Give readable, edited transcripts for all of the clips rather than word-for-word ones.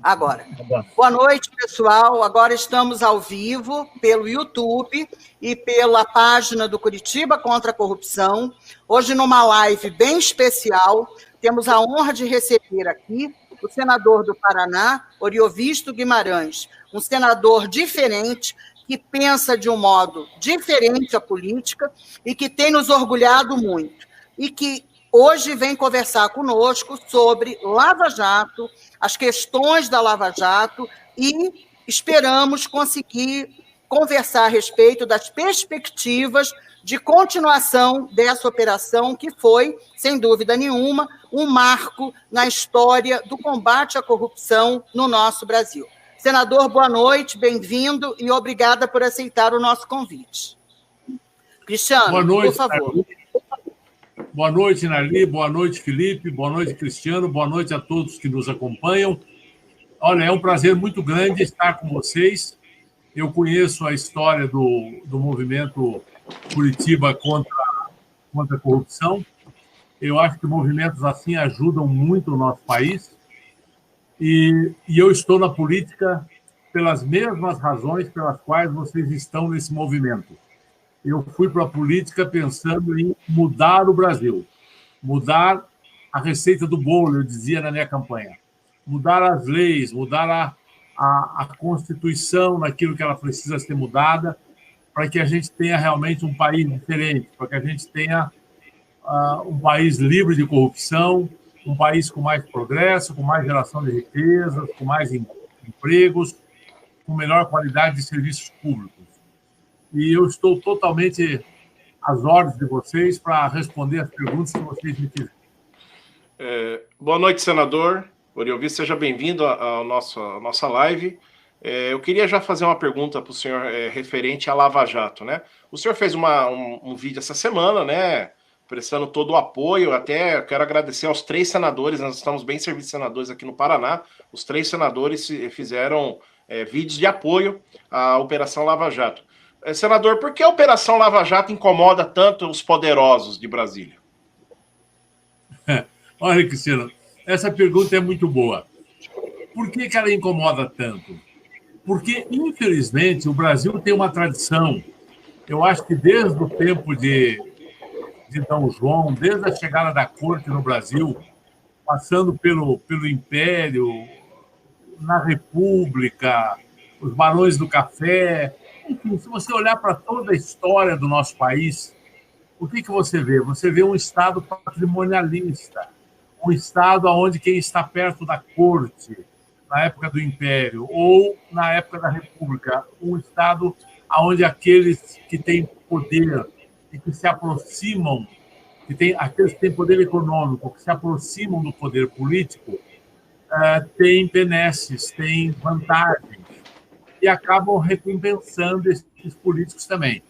Agora. Boa noite, pessoal. Agora estamos ao vivo pelo YouTube e pela página do Curitiba contra a Corrupção. Hoje, numa live bem especial, temos a honra de receber aqui o senador do Paraná, Oriovisto Guimarães, um senador diferente, que pensa de um modo diferente a política e que tem nos orgulhado muito. E que hoje vem conversar conosco sobre Lava Jato, as questões da Lava Jato, e esperamos conseguir conversar a respeito das perspectivas de continuação dessa operação, que foi, sem dúvida nenhuma, um marco na história do combate à corrupção no nosso Brasil. Senador, boa noite, bem-vindo e obrigada por aceitar o nosso convite. Cristiano, boa noite, por favor. Boa noite, Narli, boa noite, Felipe, boa noite, Cristiano, boa noite a todos que nos acompanham. Olha, é um prazer muito grande estar com vocês. Eu conheço a história do movimento Curitiba contra a corrupção. Eu acho que movimentos assim ajudam muito o nosso país. E eu estou na política pelas mesmas razões pelas quais vocês estão nesse movimento. Eu fui para a política pensando em mudar o Brasil, mudar a receita do bolo, eu dizia na minha campanha, mudar as leis, mudar a Constituição naquilo que ela precisa ser mudada, para que a gente tenha realmente um país diferente, para que a gente tenha um país livre de corrupção, um país com mais progresso, com mais geração de riquezas, com mais empregos, com melhor qualidade de serviços públicos. E eu estou totalmente às ordens de vocês para responder as perguntas que vocês me fizerem. Boa noite, senador Oriovisto, seja bem-vindo à nossa live. Eu queria já fazer uma pergunta para o senhor referente à Lava Jato, né? O senhor fez um vídeo essa semana, né, prestando todo o apoio. Até quero agradecer aos 3 senadores, nós estamos bem servidos de senadores aqui no Paraná. Os 3 senadores fizeram vídeos de apoio à Operação Lava Jato. Senador, por que a Operação Lava Jato incomoda tanto os poderosos de Brasília? Olha, Cristiano, essa pergunta é muito boa. Por que ela incomoda tanto? Porque, infelizmente, o Brasil tem uma tradição, eu acho que desde o tempo de Dom João, desde a chegada da corte no Brasil, passando pelo Império, na República, os barões do café. Enfim, se você olhar para toda a história do nosso país, o que você vê? Você vê um Estado patrimonialista, um Estado onde quem está perto da corte, na época do Império, ou na época da República, um Estado onde aqueles que têm poder e que se aproximam, aqueles que têm poder econômico, que se aproximam do poder político, têm benesses, têm vantagens, e acabam recompensando esses políticos também.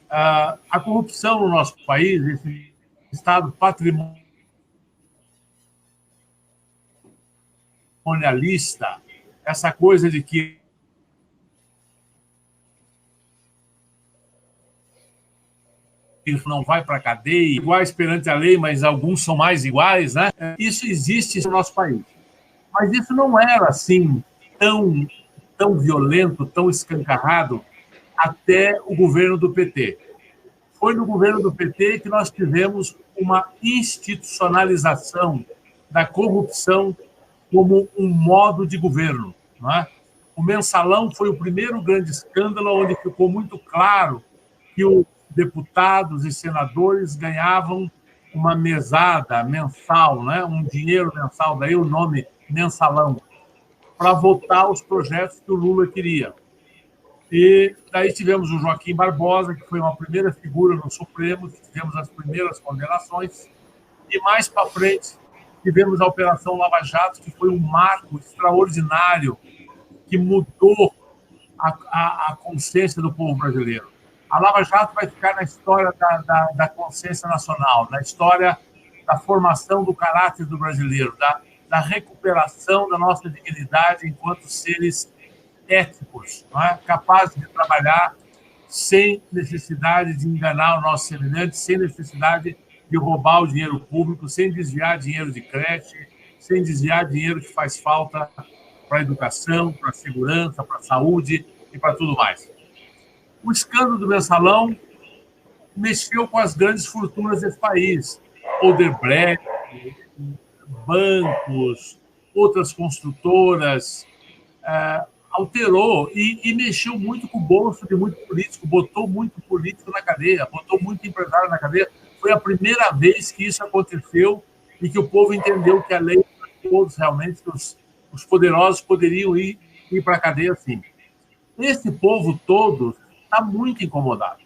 A corrupção no nosso país, esse Estado patrimonialista, essa coisa de que não vai para a cadeia, iguais perante a lei, mas alguns são mais iguais, né? Isso existe no nosso país. Mas isso não era assim tão violento, tão escancarado até o governo do PT. Foi no governo do PT que nós tivemos uma institucionalização da corrupção como um modo de governo, não é? O mensalão foi o primeiro grande escândalo onde ficou muito claro que os deputados e senadores ganhavam uma mesada mensal, né? Um dinheiro mensal, daí o nome mensalão, para votar os projetos que o Lula queria. E daí tivemos o Joaquim Barbosa, que foi uma primeira figura no Supremo, tivemos as primeiras condenações, e mais para frente tivemos a Operação Lava Jato, que foi um marco extraordinário que mudou a consciência do povo brasileiro. A Lava Jato vai ficar na história da consciência nacional, na história da formação do caráter do brasileiro, da recuperação da nossa dignidade enquanto seres éticos, não é? Capazes de trabalhar sem necessidade de enganar o nosso semelhante, sem necessidade de roubar o dinheiro público, sem desviar dinheiro de creche, sem desviar dinheiro que faz falta para a educação, para a segurança, para a saúde e para tudo mais. O escândalo do Mensalão mexeu com as grandes fortunas desse país. Odebrecht, bancos, outras construtoras, alterou e mexeu muito com o bolso de muito político, botou muito político na cadeia, botou muito empresário na cadeia. Foi a primeira vez que isso aconteceu e que o povo entendeu que a lei para todos realmente, que os poderosos poderiam ir para a cadeia sim. Esse povo todo está muito incomodado.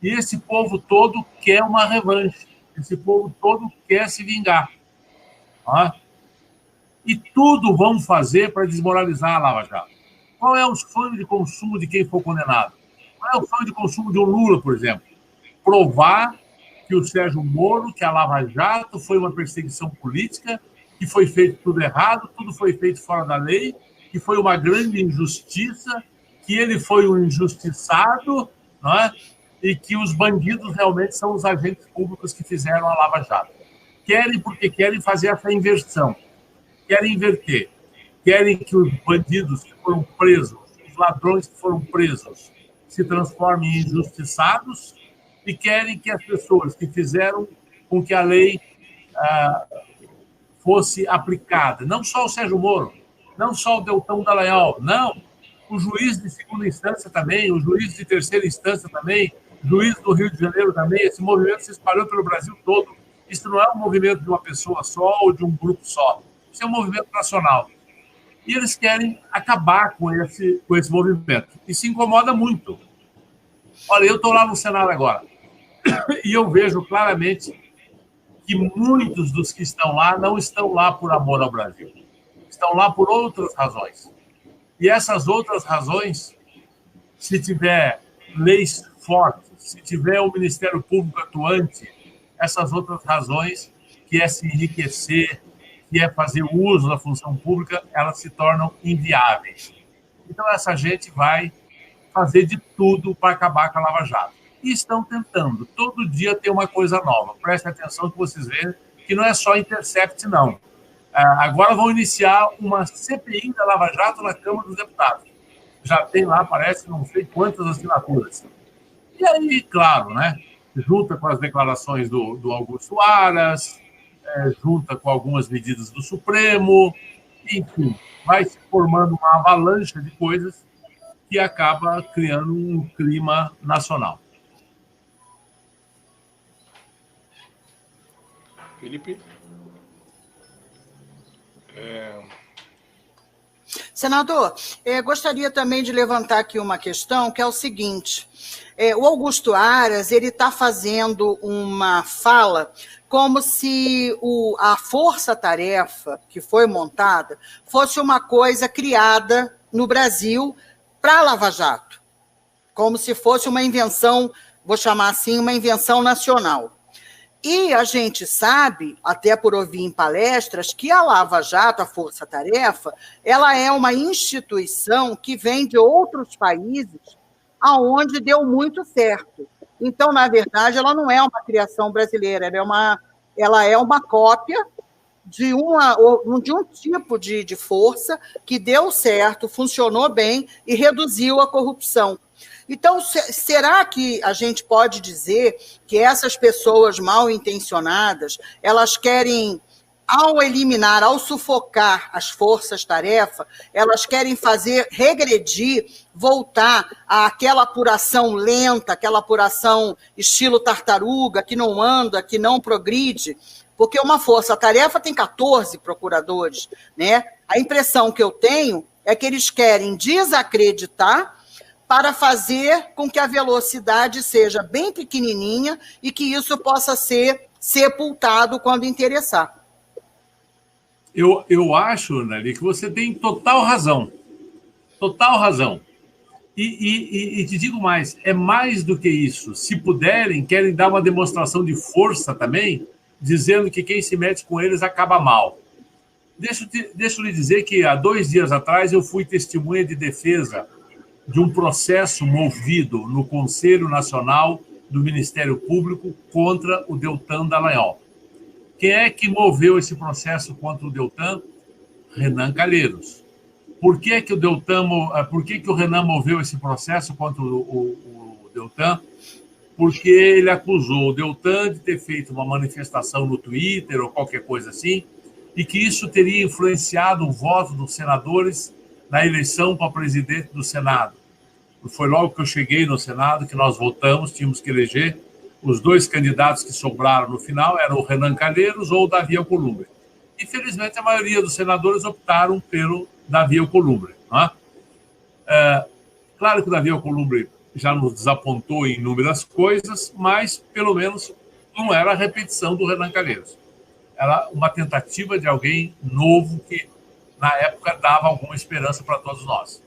E esse povo todo quer uma revanche. Esse povo todo quer se vingar. Tá? E tudo vão fazer para desmoralizar a Lava Jato. Qual é o sonho de consumo de quem for condenado? Qual é o sonho de consumo de um Lula, por exemplo? Provar que o Sérgio Moro, que a Lava Jato foi uma perseguição política, que foi feito tudo errado, tudo foi feito fora da lei, que foi uma grande injustiça, que ele foi um injustiçado, não é? E que os bandidos realmente são os agentes públicos que fizeram a Lava Jato. Querem porque querem fazer essa inversão. Querem inverter. Querem que os bandidos que foram presos, os ladrões que foram presos, se transformem em injustiçados e querem que as pessoas que fizeram com que a lei fosse aplicada, não só o Sérgio Moro, não só o Deltan Dallagnol, não, o juiz de segunda instância também, o juiz de terceira instância também, o juiz do Rio de Janeiro também, esse movimento se espalhou pelo Brasil todo. Isso não é um movimento de uma pessoa só ou de um grupo só, isso é um movimento nacional. E eles querem acabar com esse movimento. Isso incomoda muito. Olha, eu estou lá no Senado agora e eu vejo claramente que muitos dos que estão lá não estão lá por amor ao Brasil. Estão lá por outras razões. E essas outras razões, se tiver leis fortes, se tiver um Ministério Público atuante, essas outras razões, que é se enriquecer, que é fazer uso da função pública, elas se tornam inviáveis. Então, essa gente vai fazer de tudo para acabar com a Lava Jato. E estão tentando. Todo dia tem uma coisa nova. Prestem atenção que vocês veem que não é só Intercept, não. Agora vão iniciar uma CPI da Lava Jato na Câmara dos Deputados. Já tem lá, parece, não sei quantas assinaturas. E aí, claro, né, junta com as declarações do Augusto Aras, junta com algumas medidas do Supremo, enfim, vai se formando uma avalanche de coisas que acaba criando um clima nacional. Felipe? Senador, gostaria também de levantar aqui uma questão, que é o seguinte. O Augusto Aras ele está fazendo uma fala como se a força-tarefa que foi montada fosse uma coisa criada no Brasil para a Lava Jato, como se fosse uma invenção, vou chamar assim, uma invenção nacional. E a gente sabe, até por ouvir em palestras, que a Lava Jato, a Força Tarefa, ela é uma instituição que vem de outros países aonde deu muito certo. Então, na verdade, ela não é uma criação brasileira, ela é uma cópia de um tipo de força que deu certo, funcionou bem e reduziu a corrupção. Então, será que a gente pode dizer que essas pessoas mal intencionadas, elas querem, ao sufocar as forças-tarefa, elas querem regredir, voltar àquela apuração lenta, aquela apuração estilo tartaruga, que não anda, que não progride? Porque uma força-tarefa tem 14 procuradores, né? A impressão que eu tenho é que eles querem desacreditar para fazer com que a velocidade seja bem pequenininha e que isso possa ser sepultado quando interessar. Eu acho, Nelly, que você tem total razão. Total razão. E te digo mais, é mais do que isso. Se puderem, querem dar uma demonstração de força também, dizendo que quem se mete com eles acaba mal. Deixa eu lhe dizer que há 2 dias atrás eu fui testemunha de defesa de um processo movido no Conselho Nacional do Ministério Público contra o Deltan Dallagnol. Quem é que moveu esse processo contra o Deltan? Renan Calheiros. Por que que o Renan moveu esse processo contra o Deltan? Porque ele acusou o Deltan de ter feito uma manifestação no Twitter ou qualquer coisa assim, e que isso teria influenciado o voto dos senadores na eleição para presidente do Senado. Foi logo que eu cheguei no Senado que nós votamos, tínhamos que eleger. Os dois candidatos que sobraram no final eram o Renan Calheiros ou o Davi Alcolumbre. Infelizmente, a maioria dos senadores optaram pelo Davi Alcolumbre. Não é? Claro que o Davi Alcolumbre já nos desapontou em inúmeras coisas, mas, pelo menos, não era a repetição do Renan Calheiros. Era uma tentativa de alguém novo que, na época, dava alguma esperança para todos nós.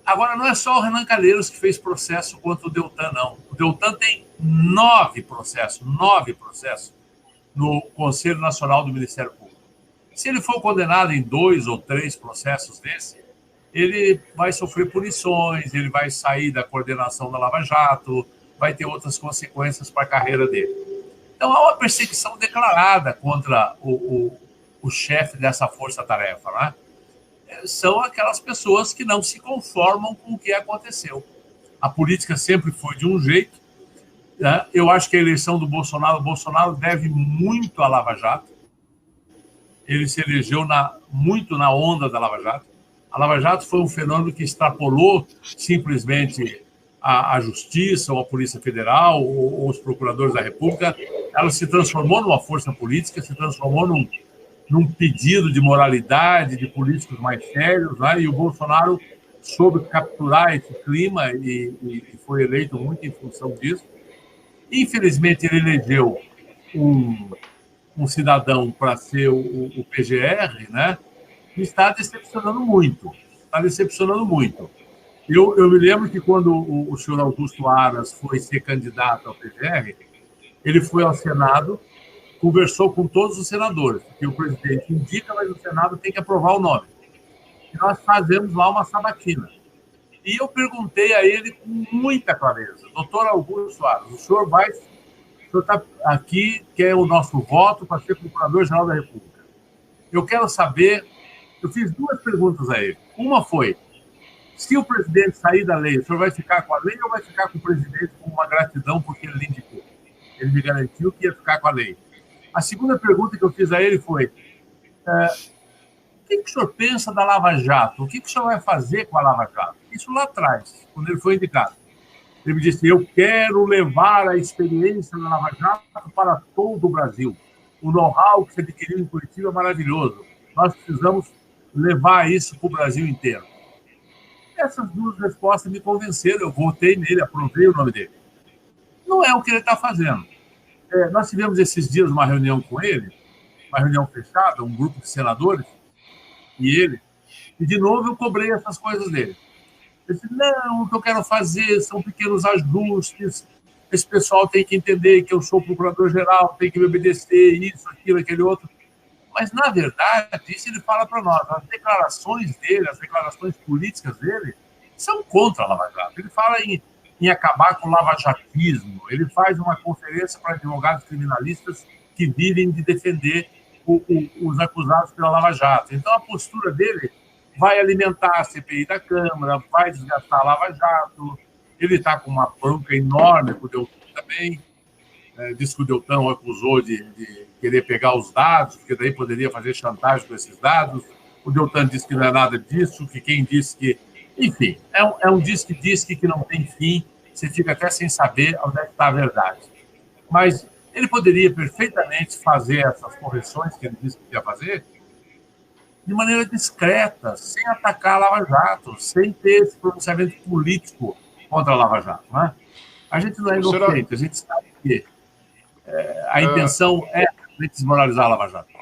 Agora, não é só o Renan Calheiros que fez processo contra o Deltan, não. O Deltan tem 9 processos no Conselho Nacional do Ministério Público. Se ele for condenado em 2 ou 3 processos desse, ele vai sofrer punições, ele vai sair da coordenação da Lava Jato, vai ter outras consequências para a carreira dele. Então, há uma perseguição declarada contra o chefe dessa força-tarefa, né? São aquelas pessoas que não se conformam com o que aconteceu. A política sempre foi de um jeito, né? Eu acho que a eleição do Bolsonaro, o Bolsonaro deve muito à Lava Jato. Ele se elegeu muito na onda da Lava Jato. A Lava Jato foi um fenômeno que extrapolou simplesmente a Justiça, ou a Polícia Federal, ou os procuradores da República. Ela se transformou numa força política, se transformou num pedido de moralidade de políticos mais sérios, né? E o Bolsonaro soube capturar esse clima e foi eleito muito em função disso. Infelizmente, ele elegeu um cidadão para ser o PGR, né? E está decepcionando muito. Eu me lembro que quando o senhor Augusto Aras foi ser candidato ao PGR, ele foi ao Senado, conversou com todos os senadores, porque o presidente indica, mas o Senado tem que aprovar o nome. E nós fazemos lá uma sabatina. E eu perguntei a ele com muita clareza: doutor Augusto Aras, o senhor está aqui, quer o nosso voto para ser procurador-geral da República. Eu quero saber, eu fiz 2 perguntas a ele. Uma foi: se o presidente sair da lei, o senhor vai ficar com a lei ou vai ficar com o presidente com uma gratidão porque ele lhe indicou? Ele me garantiu que ia ficar com a lei. A segunda pergunta que eu fiz a ele foi: o que o senhor pensa da Lava Jato? O que o senhor vai fazer com a Lava Jato? Isso lá atrás, quando ele foi indicado. Ele me disse: eu quero levar a experiência da Lava Jato para todo o Brasil. O know-how que se adquiriu em Curitiba é maravilhoso. Nós precisamos levar isso para o Brasil inteiro. Essas 2 respostas me convenceram. Eu votei nele, aprovei o nome dele. Não é o que ele está fazendo. Nós tivemos esses dias uma reunião com ele, uma reunião fechada, um grupo de senadores, e ele, e de novo eu cobrei essas coisas dele. Ele disse: não, o que eu quero fazer são pequenos ajustes, esse pessoal tem que entender que eu sou procurador-geral, tem que me obedecer, isso, aquilo, aquele outro. Mas, na verdade, isso ele fala para nós. As declarações dele, as declarações políticas dele, são contra a Lava Jato. Ele fala em acabar com o lavajatismo. Ele faz uma conferência para advogados criminalistas que vivem de defender os acusados pela Lava Jato. Então, a postura dele vai alimentar a CPI da Câmara, vai desgastar a Lava Jato. Ele está com uma bronca enorme com o Deltan também. Diz que o Deltan o acusou de querer pegar os dados, porque daí poderia fazer chantagem com esses dados. O Deltan disse que não é nada disso, que quem disse que... Enfim, é um disque que não tem fim, você fica até sem saber onde é que está a verdade. Mas ele poderia perfeitamente fazer essas correções que ele disse que ia fazer de maneira discreta, sem atacar a Lava Jato, sem ter esse pronunciamento político contra a Lava Jato. Né? A gente não é inocente, a gente sabe que a intenção é desmoralizar a Lava Jato.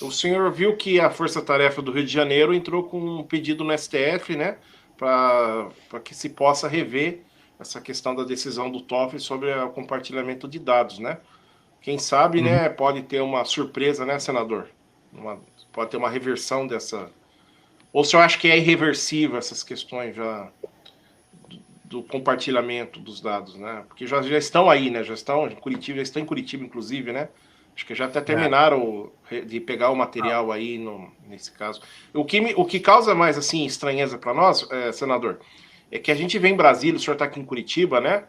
O senhor viu que a Força Tarefa do Rio de Janeiro entrou com um pedido no STF, né, para que se possa rever essa questão da decisão do TOFF sobre o compartilhamento de dados, né? Quem sabe, né, pode ter uma surpresa, né, senador? Pode ter uma reversão dessa... Ou o senhor acha que é irreversível essas questões já do compartilhamento dos dados, né? Porque já estão aí, né? Já estão em Curitiba, inclusive, né? Acho que já até terminaram de pegar o material aí, nesse caso. O que causa mais, assim, estranheza para nós, senador, é que a gente vê em Brasília, o senhor está aqui em Curitiba, né?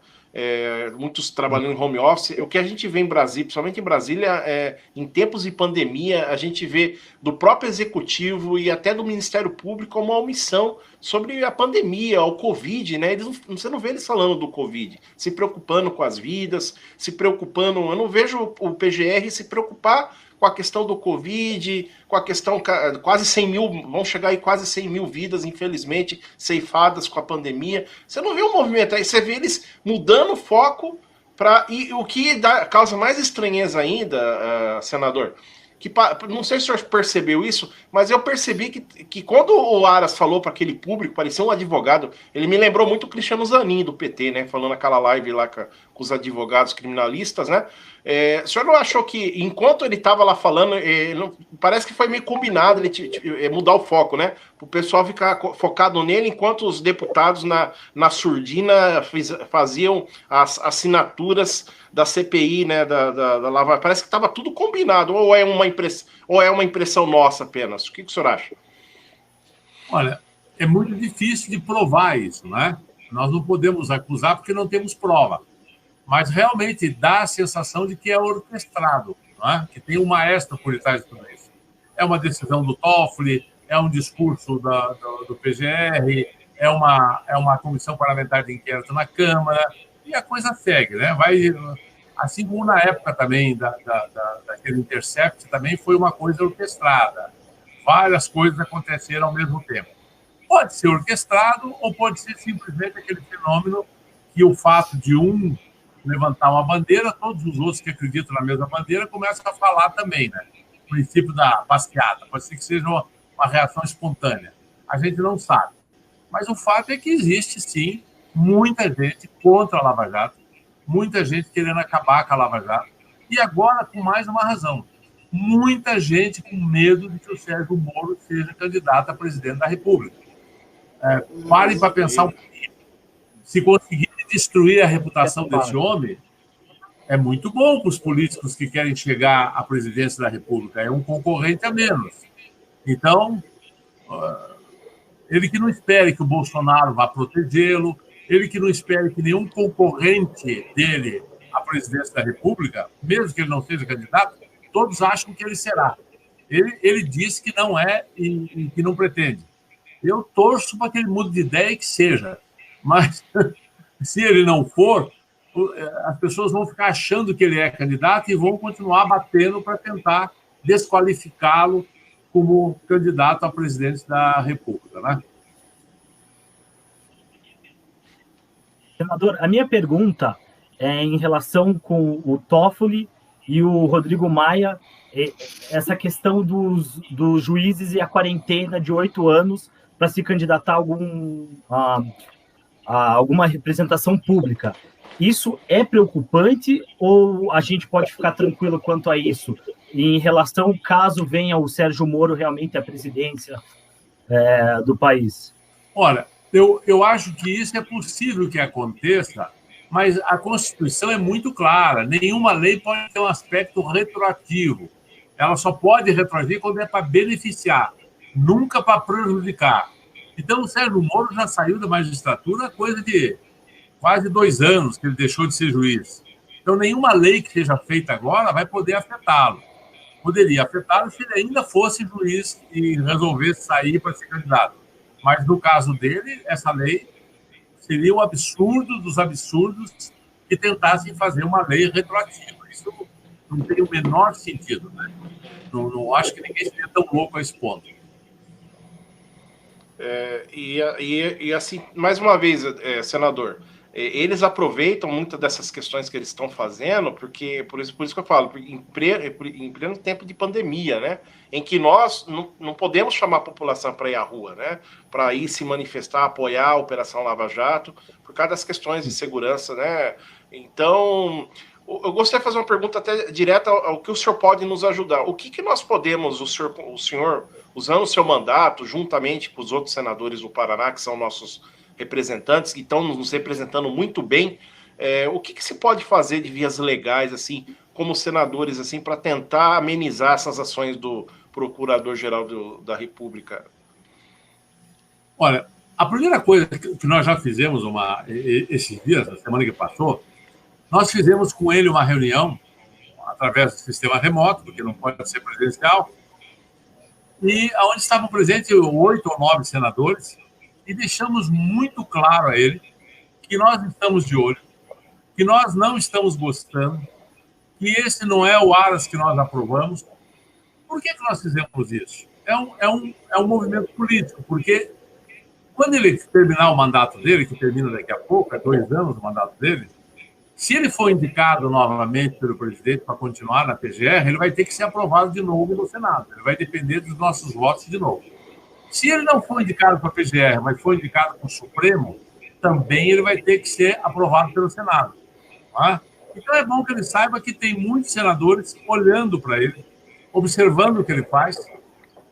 Muitos trabalhando em home office. O que a gente vê em Brasília, principalmente em Brasília, em tempos de pandemia, a gente vê do próprio executivo e até do Ministério Público uma omissão sobre a pandemia, o Covid, né? Você não vê eles falando do Covid, se preocupando com as vidas, se preocupando. Eu não vejo o PGR se preocupar com a questão do Covid, com a questão quase 100 mil, vão chegar aí quase 100 mil vidas, infelizmente, ceifadas com a pandemia. Você não vê um movimento aí, você vê eles mudando o foco e o que causa mais estranheza ainda, senador, que não sei se o senhor percebeu isso, mas eu percebi que quando o Aras falou para aquele público, parecia um advogado, ele me lembrou muito o Cristiano Zanin do PT, né? Falando aquela live lá com os advogados criminalistas, né? O senhor não achou que, enquanto ele estava lá falando, parece que foi meio combinado ele mudar o foco, né? Para o pessoal ficar focado nele, enquanto os deputados na surdina faziam as assinaturas da CPI, né? Da Lava. Parece que estava tudo combinado, ou é uma impressão nossa apenas? O que o senhor acha? Olha, é muito difícil de provar isso, né? Nós não podemos acusar porque não temos prova. Mas realmente dá a sensação de que é orquestrado, não é? Que tem um maestro por trás de tudo isso. É uma decisão do Toffoli, é um discurso do PGR, é uma comissão parlamentar de inquérito na Câmara, e a coisa segue, né? Assim como na época também daquele Intercept, também foi uma coisa orquestrada. Várias coisas aconteceram ao mesmo tempo. Pode ser orquestrado ou pode ser simplesmente aquele fenômeno que o fato de um levantar uma bandeira, todos os outros que acreditam na mesma bandeira começam a falar também, né? O princípio da passeada. Pode ser que seja uma reação espontânea. A gente não sabe. Mas o fato é que existe, sim, muita gente contra a Lava Jato, muita gente querendo acabar com a Lava Jato, e agora com mais uma razão. Muita gente com medo de que o Sérgio Moro seja candidato a presidente da República. Parem para pensar um pouquinho. Se conseguir destruir a reputação desse homem, é muito bom para os políticos que querem chegar à presidência da República. É um concorrente a menos. Então, ele que não espere que o Bolsonaro vá protegê-lo, ele que não espere que nenhum concorrente dele à presidência da República, mesmo que ele não seja candidato, todos acham que ele será. Ele disse que não é e que não pretende. Eu torço para que ele mude de ideia e que seja. Mas, se ele não for, as pessoas vão ficar achando que ele é candidato e vão continuar batendo para tentar desqualificá-lo como candidato a presidente da República, né? Senador, a minha pergunta é em relação com o Toffoli e o Rodrigo Maia, essa questão dos juízes e a quarentena de 8 anos para se candidatar a alguma representação pública. Isso é preocupante ou a gente pode ficar tranquilo quanto a isso? Em relação, caso venha o Sérgio Moro realmente à presidência do país? Olha, eu acho que isso é possível que aconteça, mas a Constituição é muito clara. Nenhuma lei pode ter um aspecto retroativo. Ela só pode retroagir quando é para beneficiar, nunca para prejudicar. Então, o Sérgio Moro já saiu da magistratura há coisa de quase 2 anos que ele deixou de ser juiz. Então, nenhuma lei que seja feita agora vai poder afetá-lo. Poderia afetá-lo se ele ainda fosse juiz e resolvesse sair para ser candidato. Mas, no caso dele, essa lei seria um absurdo dos absurdos que tentassem fazer uma lei retroativa. Isso não tem o menor sentido, né? Não acho que ninguém seria tão louco a esse ponto. E assim, mais uma vez, senador, eles aproveitam muitas dessas questões que eles estão fazendo, porque por isso que eu falo, em pleno tempo de pandemia, né, em que nós não podemos chamar a população para ir à rua, né, para ir se manifestar, apoiar a Operação Lava Jato, por causa das questões de segurança, né. Então, eu gostaria de fazer uma pergunta até direta ao que o senhor pode nos ajudar. O que nós podemos, o senhor, usando o seu mandato, juntamente com os outros senadores do Paraná, que são nossos representantes que estão nos representando muito bem. O que se pode fazer de vias legais, assim, como senadores, assim, para tentar amenizar essas ações do Procurador-Geral da República? Olha, a primeira coisa que nós já fizemos esses dias, na semana que passou, nós fizemos com ele uma reunião através do sistema remoto, porque não pode ser presencial, e onde estavam presentes 8 ou 9 senadores, e deixamos muito claro a ele que nós estamos de olho, que nós não estamos gostando, que esse não é o Aras que nós aprovamos. Por que nós fizemos isso? É um movimento político, porque quando ele terminar o mandato dele, que termina daqui a pouco, 2 anos o mandato dele, se ele for indicado novamente pelo presidente para continuar na PGR, ele vai ter que ser aprovado de novo no Senado. Ele vai depender dos nossos votos de novo. Se ele não for indicado para a PGR, mas for indicado para o Supremo, também ele vai ter que ser aprovado pelo Senado. Tá? Então é bom que ele saiba que tem muitos senadores olhando para ele, observando o que ele faz,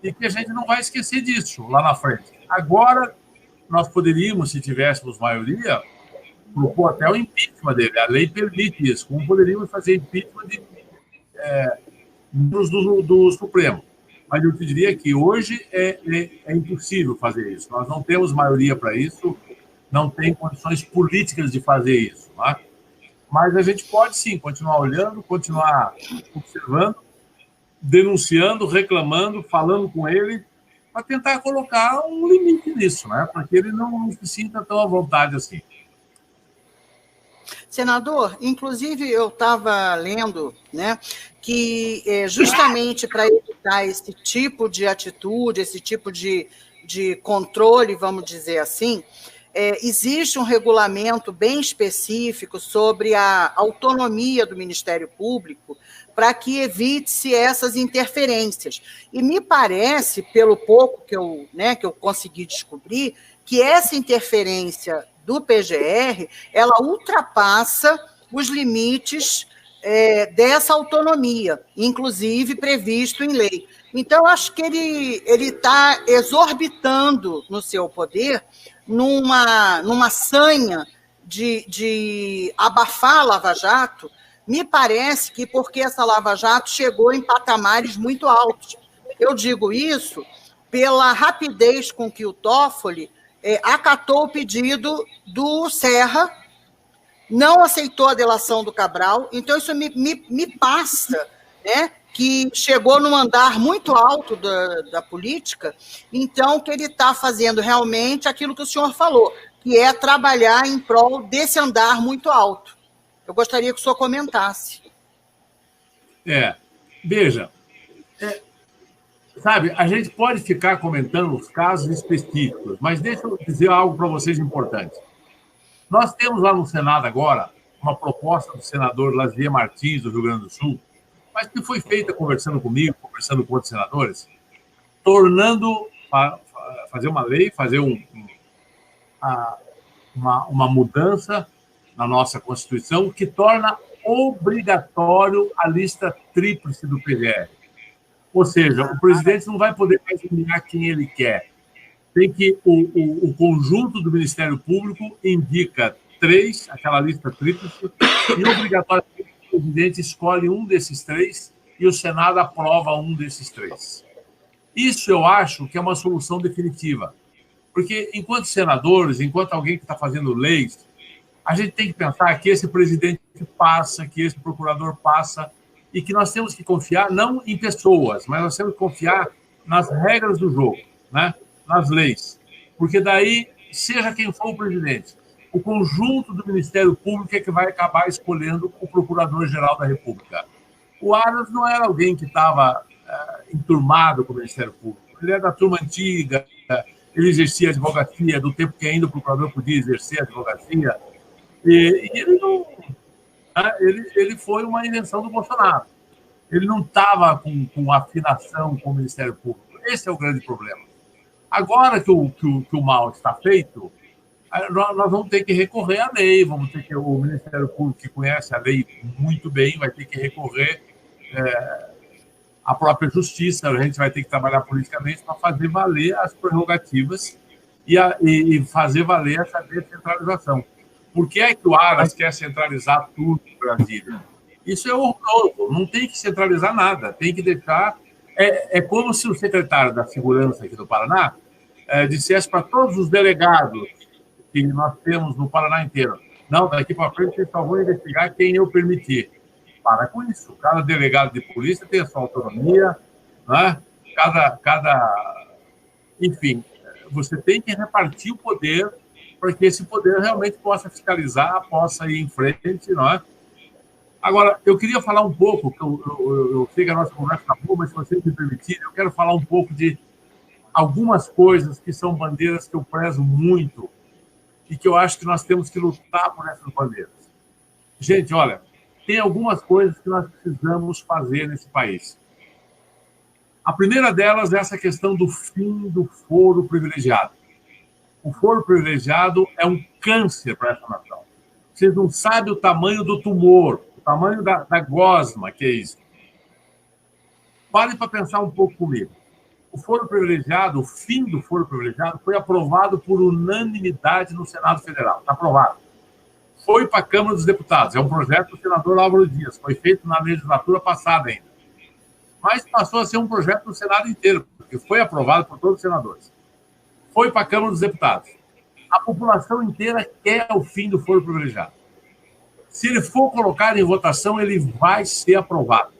e que a gente não vai esquecer disso lá na frente. Agora, nós poderíamos, se tivéssemos maioria, propor até o impeachment dele. A lei permite isso. Como poderíamos fazer impeachment de membros do Supremo. Mas eu te diria que hoje é impossível fazer isso. Nós não temos maioria para isso, não tem condições políticas de fazer isso. Tá? Mas a gente pode, sim, continuar olhando, continuar observando, denunciando, reclamando, falando com ele, para tentar colocar um limite nisso, né? Para que ele não se sinta tão à vontade assim. Senador, inclusive eu estava lendo, né, que justamente para evitar esse tipo de atitude, esse tipo de controle, vamos dizer assim, existe um regulamento bem específico sobre a autonomia do Ministério Público para que evite-se essas interferências. E me parece, pelo pouco que eu consegui descobrir, que essa interferência do PGR, ela ultrapassa os limites dessa autonomia, inclusive previsto em lei. Então, acho que ele está exorbitando no seu poder numa sanha de abafar a Lava Jato. Me parece que porque essa Lava Jato chegou em patamares muito altos. Eu digo isso pela rapidez com que o Toffoli acatou o pedido do Serra, não aceitou a delação do Cabral, então isso me passa, né, que chegou num andar muito alto da política, então que ele está fazendo realmente aquilo que o senhor falou, que é trabalhar em prol desse andar muito alto. Eu gostaria que o senhor comentasse. Veja, sabe, a gente pode ficar comentando os casos específicos, mas deixa eu dizer algo para vocês importante. Nós temos lá no Senado agora uma proposta do senador Lazier Martins, do Rio Grande do Sul, mas que foi feita conversando comigo, conversando com outros senadores, fazer uma lei, fazer uma mudança na nossa Constituição que torna obrigatório a lista tríplice do PGR. Ou seja, o presidente não vai poder mais nomear quem ele quer. Tem que o conjunto do Ministério Público indica 3, aquela lista tríplice, e obrigatoriamente o presidente escolhe um desses 3 e o Senado aprova um desses 3. Isso eu acho que é uma solução definitiva. Porque enquanto senadores, enquanto alguém que está fazendo leis, a gente tem que pensar que esse presidente passa, que esse procurador passa, e que nós temos que confiar não em pessoas, mas nós temos que confiar nas regras do jogo, né? Nas leis. Porque daí, seja quem for o presidente, o conjunto do Ministério Público é que vai acabar escolhendo o Procurador-Geral da República. O Aras não era alguém que estava enturmado com o Ministério Público. Ele é da turma antiga, ele exercia advocacia do tempo que ainda o procurador podia exercer advocacia. E ele não... Ele foi uma invenção do Bolsonaro. Ele não estava com afinação com o Ministério Público. Esse é o grande problema. Agora que o mal está feito, nós vamos ter que recorrer à lei, vamos ter que o Ministério Público, que conhece a lei muito bem, vai ter que recorrer à própria justiça, a gente vai ter que trabalhar politicamente para fazer valer as prerrogativas e fazer valer essa descentralização. Por que é que o Aras quer centralizar tudo em Brasília? Isso é horroroso, não tem que centralizar nada, tem que deixar... É como se o secretário da Segurança aqui do Paraná dissesse para todos os delegados que nós temos no Paraná inteiro: não, daqui para frente vocês só vão investigar quem eu permitir. Para com isso. Cada delegado de polícia tem a sua autonomia, né? Enfim, você tem que repartir o poder para que esse poder realmente possa fiscalizar, possa ir em frente, não é? Agora, eu queria falar um pouco, que eu sei que a nossa conversa está boa, mas se vocês me permitirem, eu quero falar um pouco de algumas coisas que são bandeiras que eu prezo muito e que eu acho que nós temos que lutar por essas bandeiras. Gente, olha, tem algumas coisas que nós precisamos fazer nesse país. A primeira delas é essa questão do fim do foro privilegiado. O foro privilegiado é um câncer para essa nação. Vocês não sabem o tamanho do tumor, o tamanho da gosma que é isso. Parem para pensar um pouco comigo. O foro privilegiado, o fim do foro privilegiado, foi aprovado por unanimidade no Senado Federal. Está aprovado. Foi para a Câmara dos Deputados. É um projeto do senador Álvaro Dias. Foi feito na legislatura passada ainda. Mas passou a ser um projeto do Senado inteiro, porque foi aprovado por todos os senadores. Foi para a Câmara dos Deputados. A população inteira quer o fim do foro privilegiado. Se ele for colocado em votação, ele vai ser aprovado.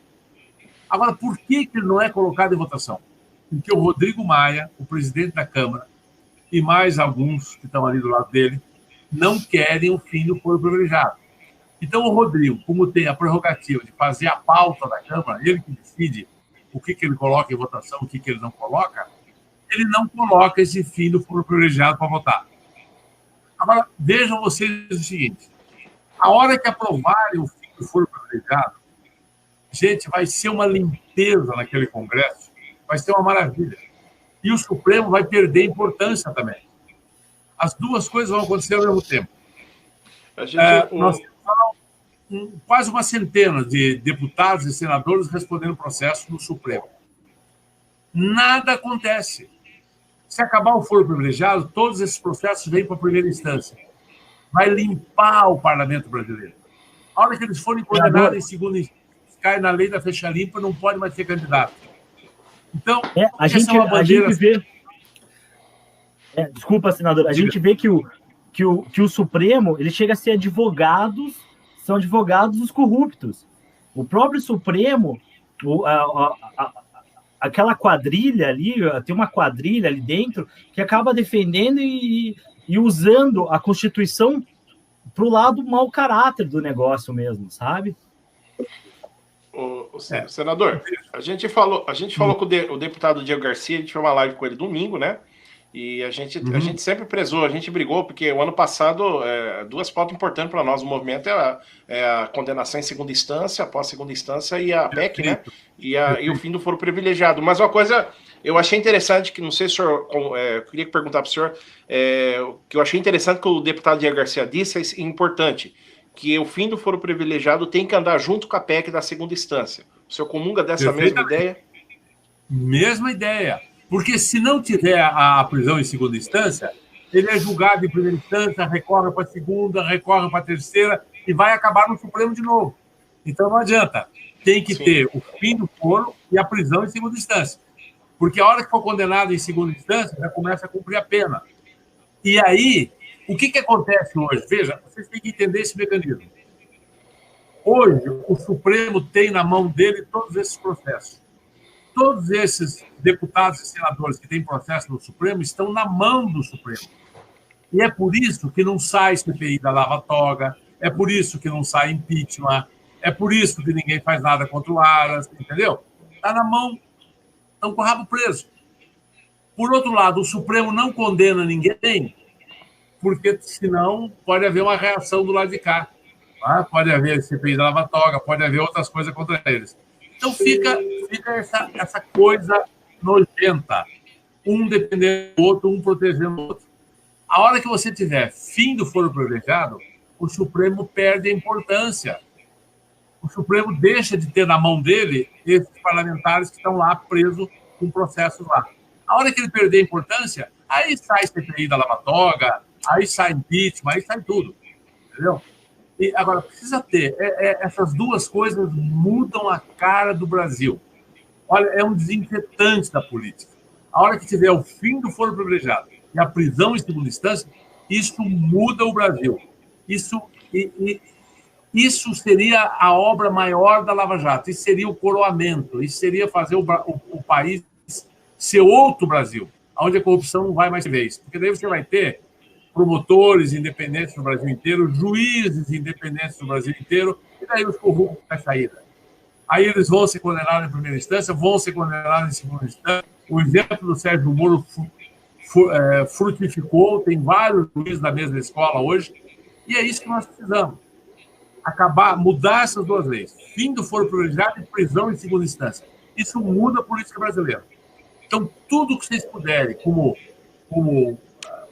Agora, por que ele não é colocado em votação? Porque o Rodrigo Maia, o presidente da Câmara, e mais alguns que estão ali do lado dele, não querem o fim do foro privilegiado. Então, o Rodrigo, como tem a prerrogativa de fazer a pauta da Câmara, ele que decide o que ele coloca em votação, o que ele não coloca, ele não coloca esse fim do foro privilegiado para votar. Agora, vejam vocês o seguinte: a hora que aprovarem o fim do foro privilegiado, gente, vai ser uma limpeza naquele Congresso, vai ser uma maravilha. E o Supremo vai perder importância também. As duas coisas vão acontecer ao mesmo tempo. Nós temos quase uma centena de deputados e senadores respondendo processo no Supremo. Nada acontece. Se acabar o foro privilegiado, todos esses processos vêm para a primeira instância. Vai limpar o parlamento brasileiro. A hora que eles forem condenados em segunda instância, cai na lei da ficha limpa, não pode mais ser candidato. Então, a gente vê... desculpa, senador. A gente vê que o Supremo ele chega a ser são advogados dos corruptos. O próprio Supremo, aquela quadrilha ali, tem uma quadrilha ali dentro que acaba defendendo e usando a Constituição para o lado mau caráter do negócio mesmo, sabe? Senador, a gente falou com o deputado Diego Garcia, a gente fez uma live com ele domingo, né? E a gente sempre prezou, a gente brigou, porque o ano passado, duas pautas importantes para nós, o movimento é a condenação em segunda instância, após segunda instância, e a PEC, né? E o fim do foro privilegiado. Mas uma coisa, eu achei interessante, que não sei se o senhor, eu queria perguntar para o senhor, que eu achei interessante que o deputado Diego Garcia disse, é importante, que o fim do foro privilegiado tem que andar junto com a PEC da segunda instância. O senhor comunga dessa mesma ideia? Mesma ideia. Porque se não tiver a prisão em segunda instância, ele é julgado em primeira instância, recorre para a segunda, recorre para a terceira e vai acabar no Supremo de novo. Então não adianta. Tem que ter o fim do foro e a prisão em segunda instância. Porque a hora que for condenado em segunda instância, já começa a cumprir a pena. E aí, o que acontece hoje? Veja, vocês têm que entender esse mecanismo. Hoje, o Supremo tem na mão dele todos esses processos. Todos esses deputados e senadores que têm processo no Supremo estão na mão do Supremo. E é por isso que não sai CPI da Lava Toga, é por isso que não sai impeachment, é por isso que ninguém faz nada contra o Aras, entendeu? Está na mão, estão com o rabo preso. Por outro lado, o Supremo não condena ninguém, porque senão pode haver uma reação do lado de cá. Tá? Pode haver CPI da Lava Toga, pode haver outras coisas contra eles. Então fica essa coisa nojenta, um dependendo do outro, um protegendo o outro. A hora que você tiver fim do foro privilegiado, o Supremo perde a importância. O Supremo deixa de ter na mão dele esses parlamentares que estão lá presos com processos lá. A hora que ele perder a importância, Aí sai CPI da Lava Toga, aí sai impeachment, aí sai tudo. Entendeu? E agora, precisa ter. Essas duas coisas mudam a cara do Brasil. Olha, é um desinfetante da política. A hora que tiver o fim do foro privilegiado e a prisão em segunda instância, isso muda o Brasil. Isso seria a obra maior da Lava Jato. Isso seria o coroamento. Isso seria fazer o país ser outro Brasil, onde a corrupção não vai mais ser vez. Porque daí você vai ter promotores independentes no Brasil inteiro, juízes independentes no Brasil inteiro, e daí os corruptos vão sair. Aí eles vão ser condenados em primeira instância, vão ser condenados em segunda instância. O exemplo do Sérgio Moro frutificou, tem vários juízes da mesma escola hoje, e é isso que nós precisamos. Mudar essas duas leis. Fim do foro privilegiado e prisão em segunda instância. Isso muda a política brasileira. Então, tudo que vocês puderem, como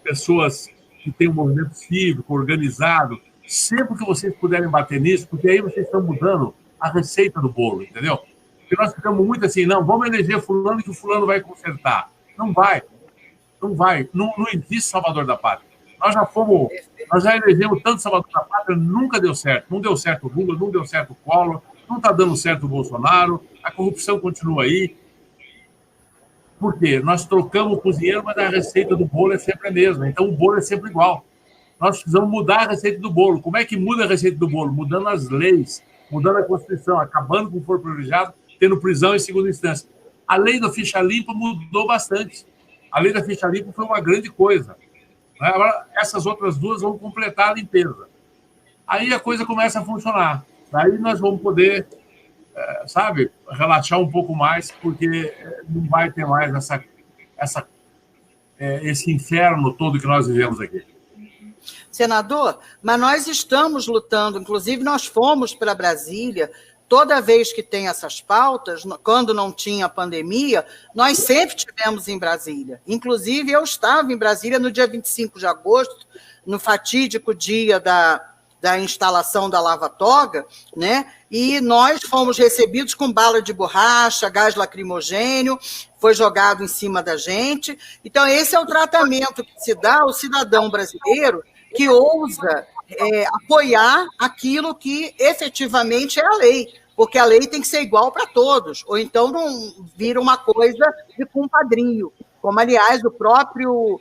pessoas que têm um movimento cívico, organizado, sempre que vocês puderem bater nisso, porque aí vocês estão mudando a receita do bolo, entendeu? Porque nós ficamos muito assim, não, vamos eleger fulano que o fulano vai consertar. Não vai. Não existe salvador da pátria. Nós já elegemos tanto salvador da pátria, nunca deu certo. Não deu certo o Lula, não deu certo o Collor, não está dando certo o Bolsonaro, a corrupção continua aí. Por quê? Nós trocamos o cozinheiro, mas a receita do bolo é sempre a mesma. Então, o bolo é sempre igual. Nós precisamos mudar a receita do bolo. Como é que muda a receita do bolo? Mudando as leis, mudando a Constituição, acabando com o foro privilegiado, tendo prisão em segunda instância. A lei da ficha limpa mudou bastante. A lei da ficha limpa foi uma grande coisa. Agora, essas outras duas vão completar a limpeza. Aí a coisa começa a funcionar. Daí nós vamos poder, relaxar um pouco mais, porque não vai ter mais esse inferno todo que nós vivemos aqui. Senador, mas nós estamos lutando, inclusive nós fomos para Brasília, toda vez que tem essas pautas, quando não tinha pandemia, nós sempre estivemos em Brasília. Inclusive, eu estava em Brasília no dia 25 de agosto, no fatídico dia da instalação da Lava Toga, né? E nós fomos recebidos com bala de borracha, gás lacrimogênio, foi jogado em cima da gente. Então, esse é o tratamento que se dá ao cidadão brasileiro que ousa apoiar aquilo que efetivamente é a lei, porque a lei tem que ser igual para todos, ou então não vira uma coisa de compadrio, como, aliás, o próprio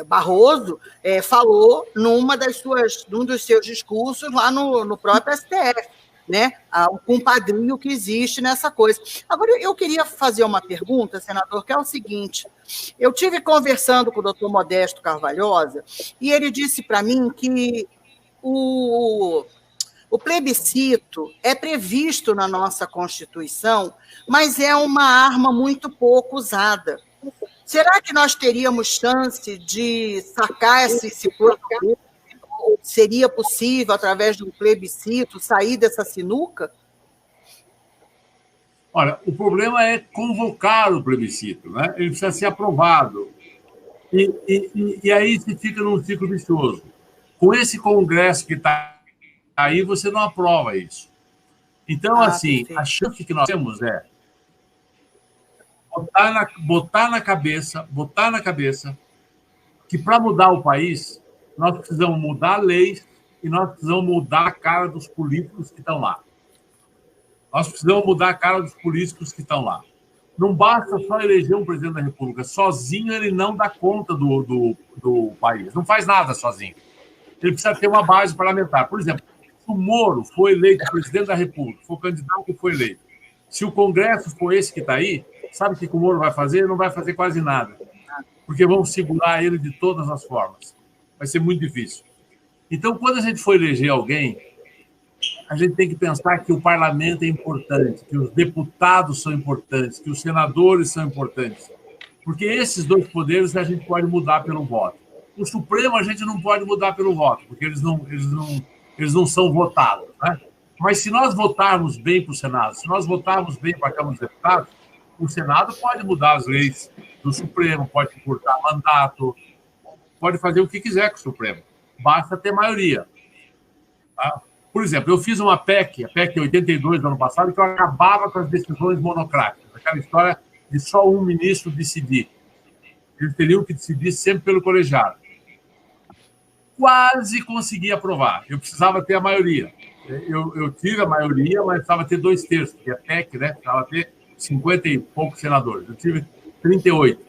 Barroso falou num dos seus discursos lá no próprio STF, né? O compadrio que existe nessa coisa. Agora, eu queria fazer uma pergunta, senador, que é o seguinte: eu tive conversando com o doutor Modesto Carvalhosa e ele disse para mim que o plebiscito é previsto na nossa Constituição, mas é uma arma muito pouco usada. Será que nós teríamos chance de sacar esse plano? Seria possível, através de um plebiscito, sair dessa sinuca? Olha, o problema é convocar o plebiscito, né? Ele precisa ser aprovado. E aí se fica num ciclo vicioso. Com esse Congresso que está aí, você não aprova isso. Então, perfeito. A chance que nós temos é botar na cabeça que, para mudar o país, nós precisamos mudar leis e nós precisamos mudar a cara dos políticos que estão lá. Nós precisamos mudar a cara dos políticos que estão lá. Não basta só eleger um presidente da República. Sozinho ele não dá conta do país. Não faz nada sozinho. Ele precisa ter uma base parlamentar. Por exemplo, se o Moro foi eleito presidente da República, foi o candidato que foi eleito, se o Congresso for esse que está aí, sabe o que o Moro vai fazer? Não vai fazer quase nada. Porque vão segurar ele de todas as formas. Vai ser muito difícil. Então, quando a gente for eleger alguém, a gente tem que pensar que o parlamento é importante, que os deputados são importantes, que os senadores são importantes. Porque esses dois poderes a gente pode mudar pelo voto. O Supremo a gente não pode mudar pelo voto, porque eles não são votados, né? Mas se nós votarmos bem para o Senado, se nós votarmos bem para a Câmara dos Deputados, o Senado pode mudar as leis do Supremo, pode encurtar mandato, pode fazer o que quiser com o Supremo. Basta ter maioria. Tá? Por exemplo, eu fiz uma PEC, a PEC 82 do ano passado, que eu acabava com as decisões monocráticas, aquela história de só um ministro decidir. Eles teriam que decidir sempre pelo colegiado. Quase consegui aprovar. Eu precisava ter a maioria. Eu tive a maioria, mas precisava ter 2/3, que é PEC, né? Precisava ter 50 e poucos senadores. Eu tive 38.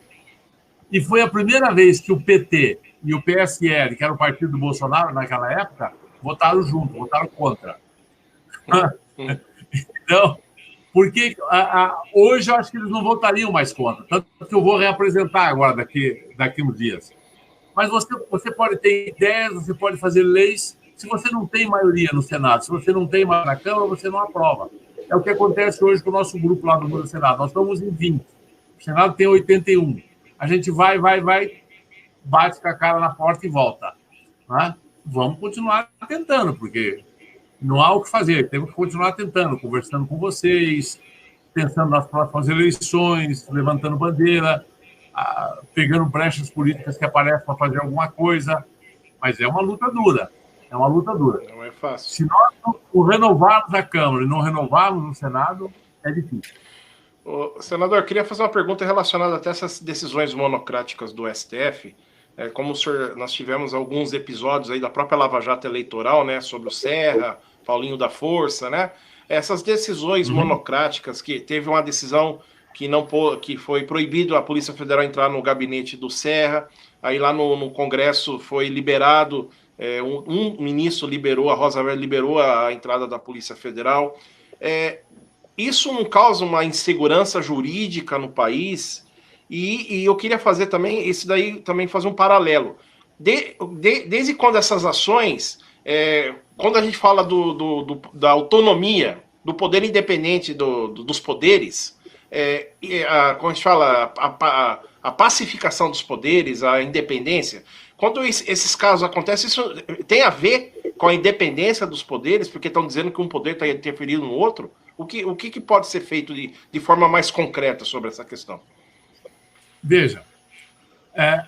E foi a primeira vez que o PT e o PSL, que era o partido do Bolsonaro naquela época, votaram junto, votaram contra. Então, porque hoje eu acho que eles não votariam mais contra. Tanto que eu vou reapresentar agora, daqui uns dias. Mas você pode ter ideias, você pode fazer leis. Se você não tem maioria no Senado, se você não tem maioria na Câmara, você não aprova. É o que acontece hoje com o nosso grupo lá no Senado. Nós estamos em 20. O Senado tem 81. A gente vai, bate com a cara na porta e volta. Né? Vamos continuar tentando, porque não há o que fazer. Temos que continuar tentando, conversando com vocês, pensando nas próximas eleições, levantando bandeira, pegando brechas políticas que aparecem para fazer alguma coisa. Mas é uma luta dura. É uma luta dura. Não é fácil. Se nós não renovarmos a Câmara e não renovarmos o Senado, é difícil. Senador, eu queria fazer uma pergunta relacionada até essas decisões monocráticas do STF. Como o senhor, nós tivemos alguns episódios aí da própria Lava Jato eleitoral, né, sobre o Serra, Paulinho da Força, né? Essas decisões monocráticas, que teve uma decisão que foi proibido a Polícia Federal entrar no gabinete do Serra, aí lá no Congresso foi liberado, um ministro liberou, a Rosa Weber liberou a entrada da Polícia Federal. Isso não causa uma insegurança jurídica no país? E eu queria fazer também, esse daí também fazer um paralelo. Desde quando essas ações, quando a gente fala da autonomia, do poder independente dos poderes, quando a gente fala a pacificação dos poderes, a independência, quando esses casos acontecem, isso tem a ver com a independência dos poderes, porque estão dizendo que um poder está interferindo no outro? O que pode ser feito de forma mais concreta sobre essa questão? Veja,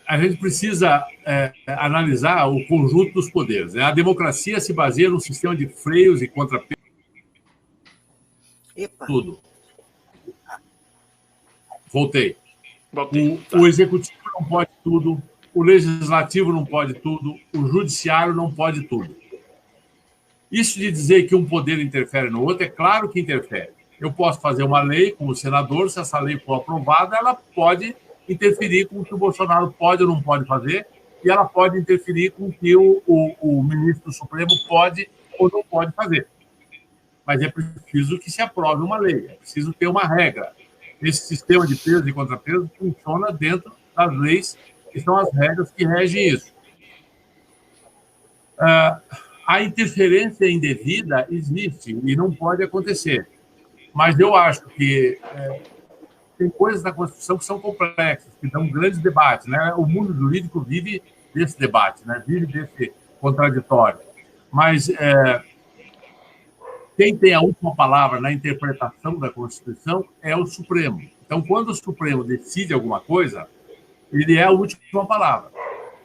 a gente precisa analisar o conjunto dos poderes. Né? A democracia se baseia num sistema de freios e contrapesos. Tudo. Voltei. O executivo não pode tudo, o legislativo não pode tudo, o judiciário não pode tudo. Isso de dizer que um poder interfere no outro, é claro que interfere. Eu posso fazer uma lei como senador, se essa lei for aprovada, ela pode interferir com o que o Bolsonaro pode ou não pode fazer, e ela pode interferir com o que o ministro do Supremo pode ou não pode fazer. Mas é preciso que se aprove uma lei, é preciso ter uma regra. Esse sistema de peso e contrapeso funciona dentro das leis, que são as regras que regem isso. A interferência indevida existe e não pode acontecer. Mas eu acho que tem coisas na Constituição que são complexas, que dão grandes debates. Né? O mundo jurídico vive desse debate, né? Vive desse contraditório. Mas quem tem a última palavra na interpretação da Constituição é o Supremo. Então, quando o Supremo decide alguma coisa, ele é a última palavra.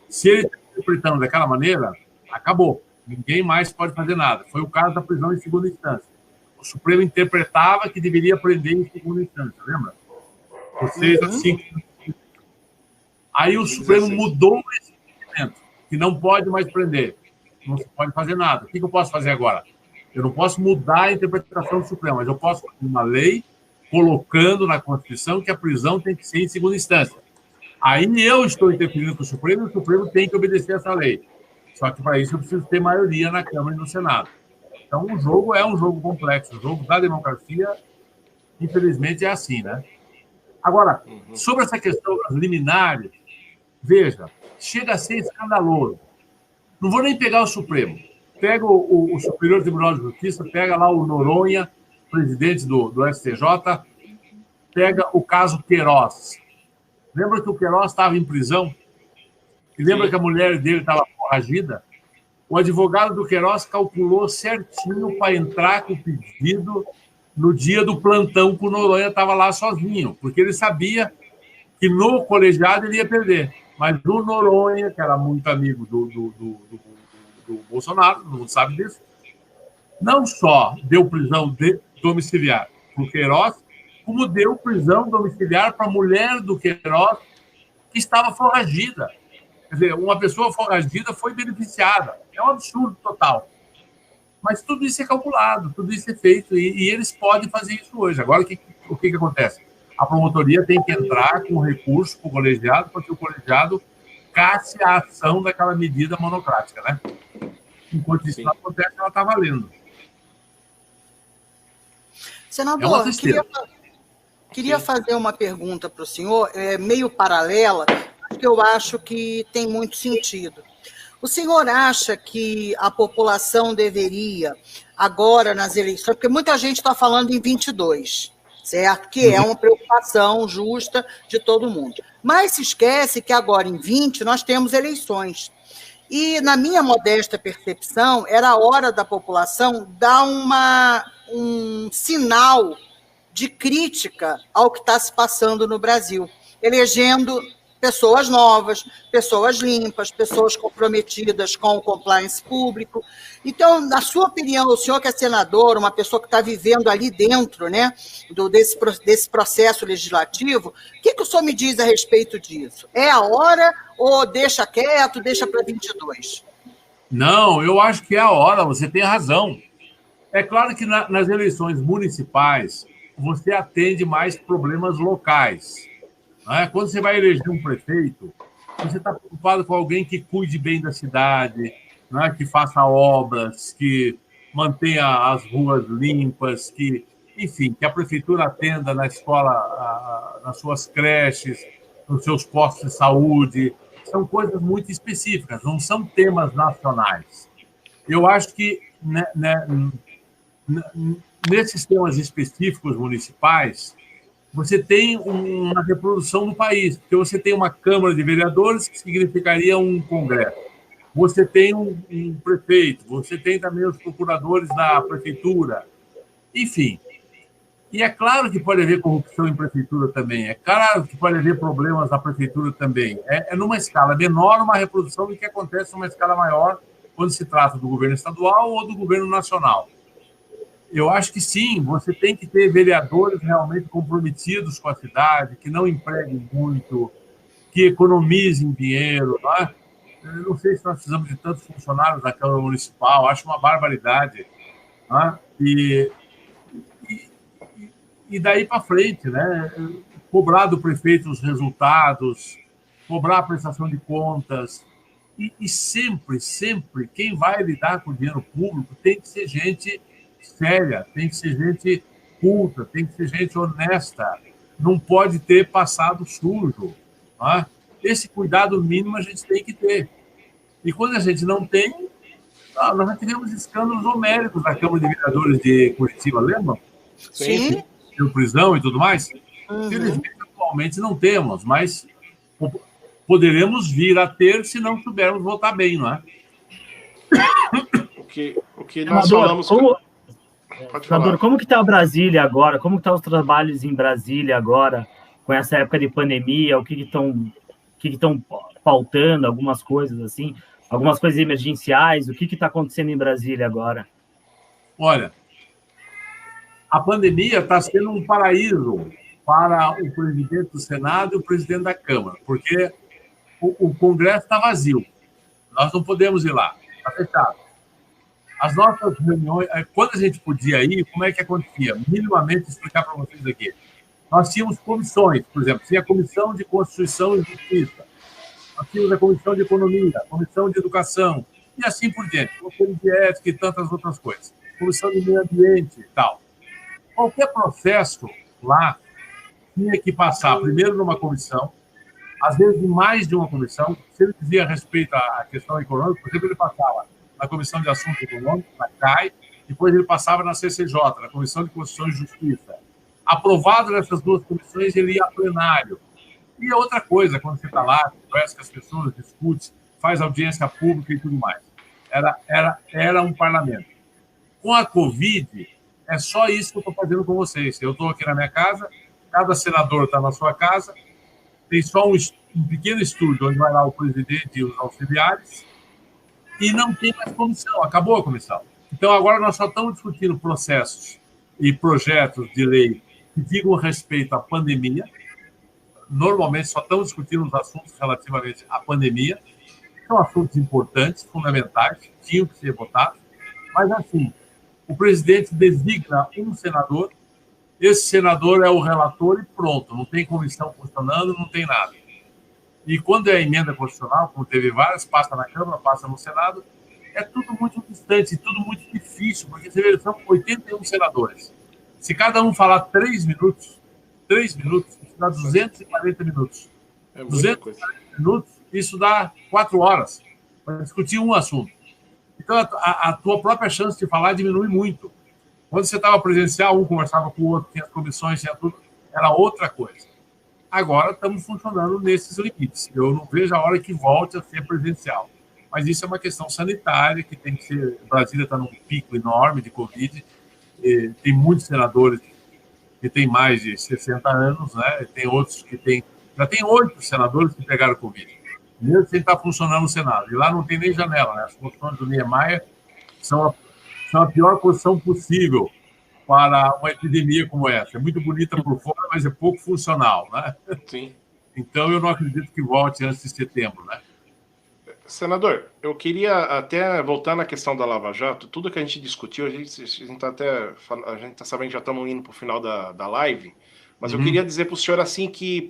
Se ele está interpretando daquela maneira, acabou. Ninguém mais pode fazer nada. Foi o caso da prisão em segunda instância. O Supremo interpretava que deveria prender em segunda instância, lembra? Vocês, assim. Aí o Supremo mudou esse entendimento, que não pode mais prender. Não se pode fazer nada. O que eu posso fazer agora? Eu não posso mudar a interpretação do Supremo, mas eu posso fazer uma lei colocando na Constituição que a prisão tem que ser em segunda instância. Aí eu estou interferindo com o Supremo e o Supremo tem que obedecer essa lei. Só que para isso eu preciso ter maioria na Câmara e no Senado. Então o jogo é um jogo complexo. O jogo da democracia, infelizmente, é assim, né? Agora, sobre essa questão das liminares, veja, chega a ser escandaloso. Não vou nem pegar o Supremo. Pega o Superior Tribunal de Justiça, pega lá o Noronha, presidente do STJ, pega o caso Queiroz. Lembra que o Queiroz estava em prisão? E lembra que a mulher dele estava forragida? O advogado do Queiroz calculou certinho para entrar com o pedido no dia do plantão que o Noronha estava lá sozinho, porque ele sabia que no colegiado ele ia perder. Mas o Noronha, que era muito amigo do Bolsonaro, todo mundo sabe disso, não só deu prisão domiciliar para o Queiroz, como deu prisão domiciliar para a mulher do Queiroz, que estava forragida. Quer dizer, uma pessoa forragida foi beneficiada. É um absurdo total. Mas tudo isso é calculado, tudo isso é feito, e eles podem fazer isso hoje. Agora, o que acontece? A promotoria tem que entrar com recurso para o colegiado, para que o colegiado casse a ação daquela medida monocrática, né? Enquanto isso não acontece, ela está valendo. Senador, queria fazer uma pergunta para o senhor, meio paralela, que eu acho que tem muito sentido. O senhor acha que a população deveria, agora nas eleições, porque muita gente está falando em 22, certo? Que é uma preocupação justa de todo mundo. Mas se esquece que agora, em 20, nós temos eleições. E, na minha modesta percepção, era a hora da população dar um sinal de crítica ao que está se passando no Brasil, elegendo pessoas novas, pessoas limpas, pessoas comprometidas com o compliance público. Então, na sua opinião, o senhor que é senador, uma pessoa que está vivendo ali dentro, né, desse processo legislativo, o que o senhor me diz a respeito disso? É a hora ou deixa quieto, deixa para 22? Não, eu acho que é a hora, você tem razão. É claro que nas eleições municipais você atende mais problemas locais. Quando você vai eleger um prefeito, você está preocupado com alguém que cuide bem da cidade, que faça obras, que mantenha as ruas limpas, enfim, que a prefeitura atenda na escola, nas suas creches, nos seus postos de saúde. São coisas muito específicas, não são temas nacionais. Eu acho que nesses temas específicos municipais, você tem uma reprodução do país, porque você tem uma Câmara de Vereadores, que significaria um Congresso. Você tem um prefeito, você tem também os procuradores da prefeitura. Enfim. E é claro que pode haver corrupção em prefeitura também, é claro que pode haver problemas na prefeitura também. É numa escala menor uma reprodução do que acontece numa escala maior quando se trata do governo estadual ou do governo nacional. Eu acho que sim, você tem que ter vereadores realmente comprometidos com a cidade, que não empreguem muito, que economizem dinheiro. Não é? Eu não sei se nós precisamos de tantos funcionários na Câmara Municipal, acho uma barbaridade. Não é? E daí para frente, né? Cobrar do prefeito os resultados, cobrar a prestação de contas. E sempre, quem vai lidar com o dinheiro público tem que ser gente séria, tem que ser gente culta, tem que ser gente honesta, não pode ter passado sujo. Tá? Esse cuidado mínimo a gente tem que ter. E quando a gente não tem, nós já tivemos escândalos homéricos na Câmara de Vereadores de Curitiba, lembram? Sim. De prisão e tudo mais. Felizmente, atualmente não temos, mas poderemos vir a ter se não soubermos votar bem, não é? O que nós falamos... Senador, como que está Brasília agora? Como que estão os trabalhos em Brasília agora, com essa época de pandemia? O que estão pautando? Algumas coisas assim? Algumas coisas emergenciais? O que está acontecendo em Brasília agora? Olha, a pandemia está sendo um paraíso para o presidente do Senado e o presidente da Câmara, porque o Congresso está vazio. Nós não podemos ir lá, está fechado. As nossas reuniões, quando a gente podia ir, como é que acontecia? Minimamente explicar para vocês aqui. Nós tínhamos comissões, por exemplo, tinha a Comissão de Constituição e Justiça, nós tínhamos a Comissão de Economia, a Comissão de Educação, e assim por diante, Comissão de Ética e tantas outras coisas, Comissão de Meio Ambiente e tal. Qualquer processo lá tinha que passar primeiro numa comissão, às vezes mais de uma comissão, se ele dizia a respeito à questão econômica, por exemplo, ele passava na Comissão de Assuntos Econômicos, na CAI, depois ele passava na CCJ, na Comissão de Constituição e Justiça. Aprovado nessas duas comissões, ele ia a plenário. E outra coisa, quando você está lá, conversa com as pessoas, discute, faz audiência pública e tudo mais. Era um parlamento. Com a Covid, é só isso que eu estou fazendo com vocês. Eu estou aqui na minha casa, cada senador está na sua casa, tem só um pequeno estúdio onde vai lá o presidente e os auxiliares, e não tem mais comissão, acabou a comissão. Então, agora nós só estamos discutindo processos e projetos de lei que digam respeito à pandemia, normalmente só estão discutindo os assuntos relativamente à pandemia. São assuntos importantes, fundamentais, tinham que ser votados. Mas, assim, o presidente designa um senador, esse senador é o relator e pronto, não tem comissão funcionando, não tem nada. E quando é emenda constitucional, como teve várias, passa na Câmara, passa no Senado, é tudo muito distante, tudo muito difícil, porque você vê, são 81 senadores. Se cada um falar 3 minutos, isso dá 240 minutos. 240 minutos, isso dá 4 horas para discutir um assunto. Então, a tua própria chance de falar diminui muito. Quando você estava presencial, um conversava com o outro, tinha as comissões, tinha tudo, era outra coisa. Agora estamos funcionando nesses limites. Eu não vejo a hora que volte a ser presencial. Mas isso é uma questão sanitária que tem que ser... Brasília está num pico enorme de Covid. Tem muitos senadores que têm mais de 60 anos, né? Tem outros que têm... Já tem 8 senadores que pegaram Covid. Mesmo sem estar funcionando no Senado. E lá não tem nem janela, né? As posições do Niemeyer são a pior posição possível para uma epidemia como essa. É muito bonita por fora, mas é pouco funcional, né? Sim. Então, eu não acredito que volte antes de setembro, né? Senador, eu queria até voltar na questão da Lava Jato. Tudo que a gente discutiu, a gente está sabendo que já estamos indo para o final da live, mas eu queria dizer para o senhor assim que,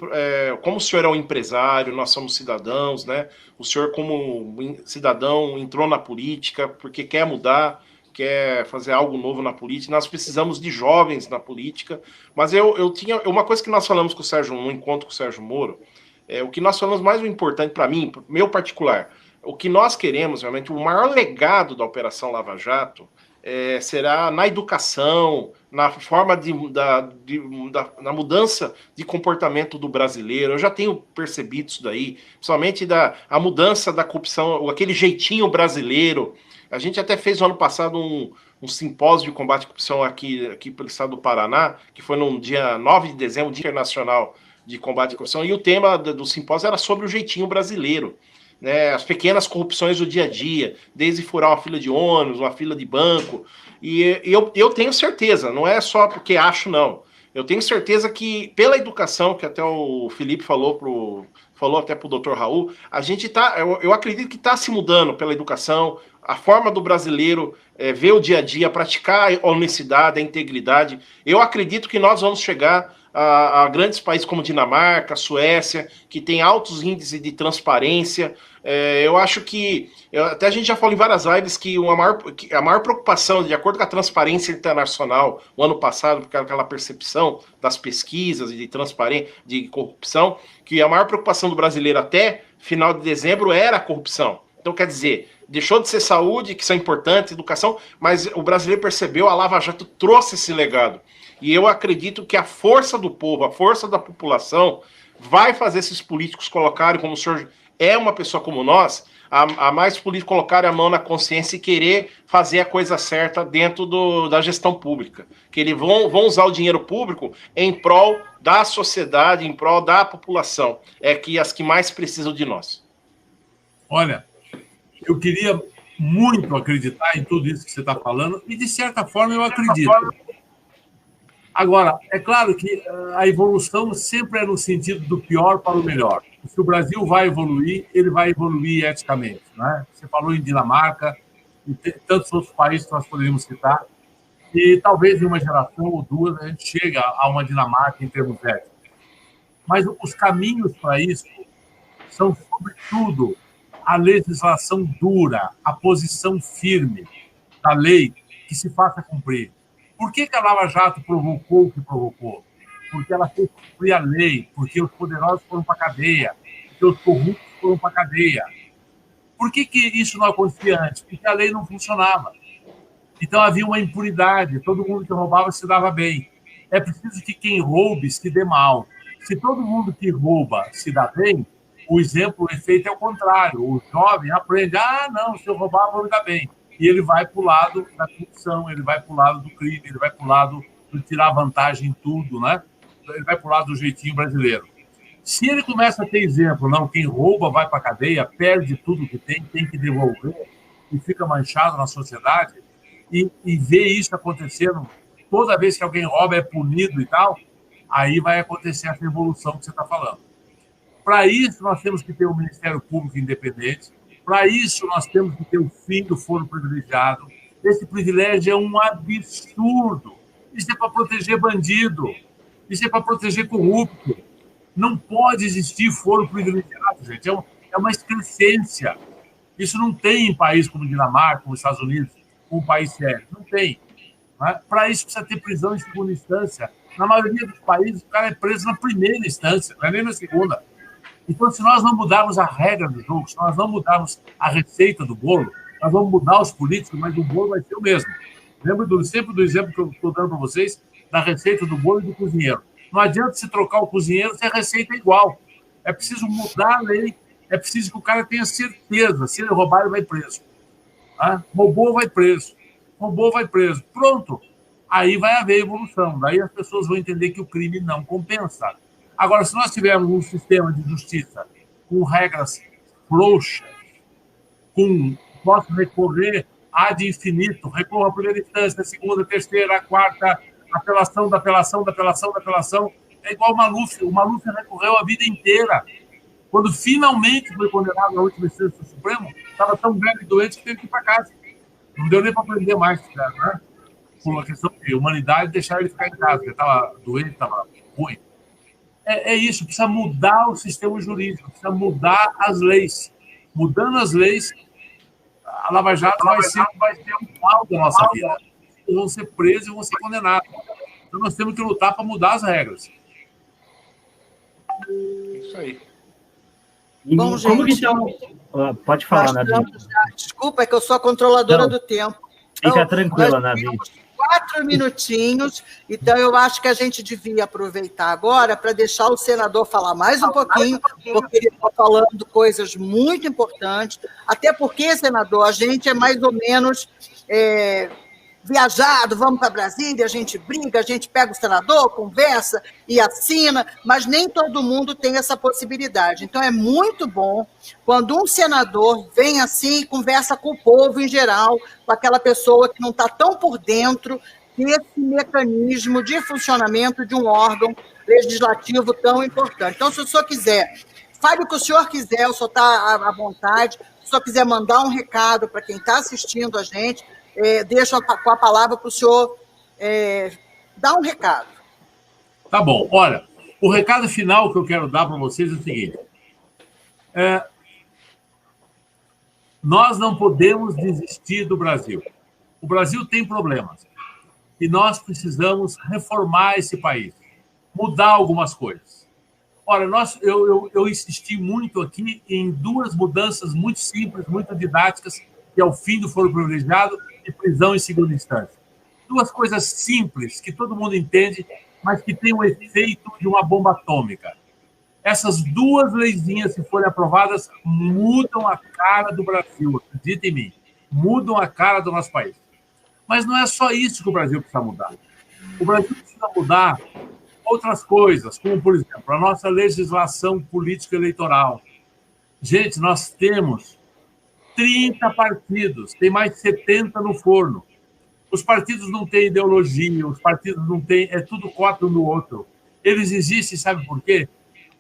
como o senhor é um empresário, nós somos cidadãos, né? O senhor, como cidadão, entrou na política porque quer mudar, quer fazer algo novo na política. Nós precisamos de jovens na política. Mas eu tinha uma coisa que nós falamos com o Sérgio, no encontro com o Sérgio Moro, o que nós falamos mais importante para mim, meu particular, o que nós queremos, realmente, o maior legado da Operação Lava Jato será na educação, na forma na mudança de comportamento do brasileiro. Eu já tenho percebido isso daí, principalmente a mudança da corrupção, aquele jeitinho brasileiro. A gente até fez no ano passado um simpósio de combate à corrupção aqui pelo estado do Paraná, que foi no dia 9 de dezembro, Dia Internacional de Combate à Corrupção, e o tema do simpósio era sobre o jeitinho brasileiro. Né, as pequenas corrupções do dia a dia, desde furar uma fila de ônibus, uma fila de banco, e eu tenho certeza, não é só porque acho, não. Eu tenho certeza que, pela educação, que até o Felipe falou até para o Dr. Raul, a gente eu acredito que está se mudando pela educação, a forma do brasileiro ver o dia a dia, praticar a honestidade, a integridade. Eu acredito que nós vamos chegar a grandes países como Dinamarca, Suécia, que tem altos índices de transparência. Eu acho que, até a gente já falou em várias lives, que a maior preocupação, de acordo com a Transparência Internacional, o ano passado, por aquela percepção das pesquisas de transparência, de corrupção, que a maior preocupação do brasileiro até final de dezembro era a corrupção. Então, quer dizer, deixou de ser saúde, que são importantes, educação, mas o brasileiro percebeu, a Lava Jato trouxe esse legado. E eu acredito que a força do povo, a força da população, vai fazer esses políticos colocarem, como o senhor é uma pessoa como nós, a mais políticos colocarem a mão na consciência e querer fazer a coisa certa dentro da gestão pública. Que eles vão usar o dinheiro público em prol da sociedade, em prol da população. As que mais precisam de nós. Olha, eu queria muito acreditar em tudo isso que você está falando, e de certa forma eu acredito. Agora, é claro que a evolução sempre é no sentido do pior para o melhor. Se o Brasil vai evoluir, ele vai evoluir eticamente. Né? Você falou em Dinamarca, e tantos outros países que nós poderíamos citar, e talvez em uma geração ou duas a gente chega a uma Dinamarca em termos éticos. Mas os caminhos para isso são, sobretudo, a legislação dura, a posição firme da lei que se faça cumprir. Por que a Lava Jato provocou o que provocou? Porque ela fez cumprir a lei, porque os poderosos foram para a cadeia, porque os corruptos foram para a cadeia. Por que isso não acontecia antes? Porque a lei não funcionava. Então havia uma impunidade, todo mundo que roubava se dava bem. É preciso que quem roube se dê mal. Se todo mundo que rouba se dá bem, o efeito é o contrário. O jovem aprende, não, se eu roubar, vou me dar bem. E ele vai para o lado da corrupção, ele vai para o lado do crime, ele vai para o lado de tirar vantagem em tudo, né? Ele vai para o lado do jeitinho brasileiro. Se ele começa a ter exemplo, não, quem rouba vai para a cadeia, perde tudo que tem que devolver, e fica manchado na sociedade, e vê isso acontecendo, toda vez que alguém rouba é punido e tal, aí vai acontecer essa evolução que você está falando. Para isso, nós temos que ter um Ministério Público independente. Para isso, nós temos que ter o fim do foro privilegiado. Esse privilégio é um absurdo. Isso é para proteger bandido. Isso é para proteger corrupto. Não pode existir foro privilegiado, gente. É uma excrescência. Isso não tem em países como Dinamarca, como Estados Unidos, como um país sério. Não tem. Né? Para isso, precisa ter prisão em segunda instância. Na maioria dos países, o cara é preso na primeira instância, não é nem na segunda. Então, se nós não mudarmos a regra do jogo, se nós não mudarmos a receita do bolo, nós vamos mudar os políticos, mas o bolo vai ser o mesmo. Lembro sempre do exemplo que eu estou dando para vocês, da receita do bolo e do cozinheiro. Não adianta se trocar o cozinheiro se a receita é igual. É preciso mudar a lei, é preciso que o cara tenha certeza. Se ele roubar, ele vai preso. Tá? Roubou, vai preso. Roubou, vai preso. Pronto. Aí vai haver evolução. Daí as pessoas vão entender que o crime não compensa. Agora, se nós tivermos um sistema de justiça com regras frouxas, posso recorrer ad infinito, recorro à primeira instância, a segunda, a terceira, a quarta, apelação, da apelação, da apelação, da apelação, é igual o Maluf. O Maluf recorreu a vida inteira. Quando finalmente foi condenado na última instância do Supremo, estava tão velho e doente que teve que ir para casa. Não deu nem para aprender mais, né? Por uma questão de humanidade, deixar ele ficar em casa, porque estava doente, estava ruim. É isso, precisa mudar o sistema jurídico, precisa mudar as leis. Mudando as leis, a Lava Jato vai ser um mal da nossa vida. Eles vão ser presos e vão ser condenados. Então nós temos que lutar para mudar as regras. Isso aí. Bom, gente, pode falar, Nadia. Desculpa, é que eu sou a controladora do tempo. Então, fica tranquila, Nadia. 4 minutinhos, então eu acho que a gente devia aproveitar agora para deixar o senador falar mais um pouquinho, porque ele está falando coisas muito importantes, até porque, senador, a gente é mais ou menos viajado, vamos para Brasília, a gente briga, a gente pega o senador, conversa e assina, mas nem todo mundo tem essa possibilidade. Então, é muito bom quando um senador vem assim e conversa com o povo em geral, com aquela pessoa que não está tão por dentro desse mecanismo de funcionamento de um órgão legislativo tão importante. Então, se o senhor quiser, fale o que o senhor quiser, o senhor está à vontade, se o senhor quiser mandar um recado para quem está assistindo a gente, deixo com a palavra para o senhor dar um recado. Tá bom. Olha, o recado final que eu quero dar para vocês é o seguinte. Nós não podemos desistir do Brasil. O Brasil tem problemas. E nós precisamos reformar esse país. Mudar algumas coisas. Olha, eu insisti muito aqui em 2 mudanças muito simples, muito didáticas, que é o fim do foro privilegiado e prisão em segunda instância. 2 coisas simples, que todo mundo entende, mas que têm o efeito de uma bomba atômica. Essas 2 leizinhas, se forem aprovadas, mudam a cara do Brasil, acredita em mim, mudam a cara do nosso país. Mas não é só isso que o Brasil precisa mudar. O Brasil precisa mudar outras coisas, como, por exemplo, a nossa legislação política eleitoral. Gente, nós temos 30 partidos, tem mais de 70 no forno. Os partidos não têm ideologia, os partidos não têm, é tudo cota um do outro. Eles existem, sabe por quê?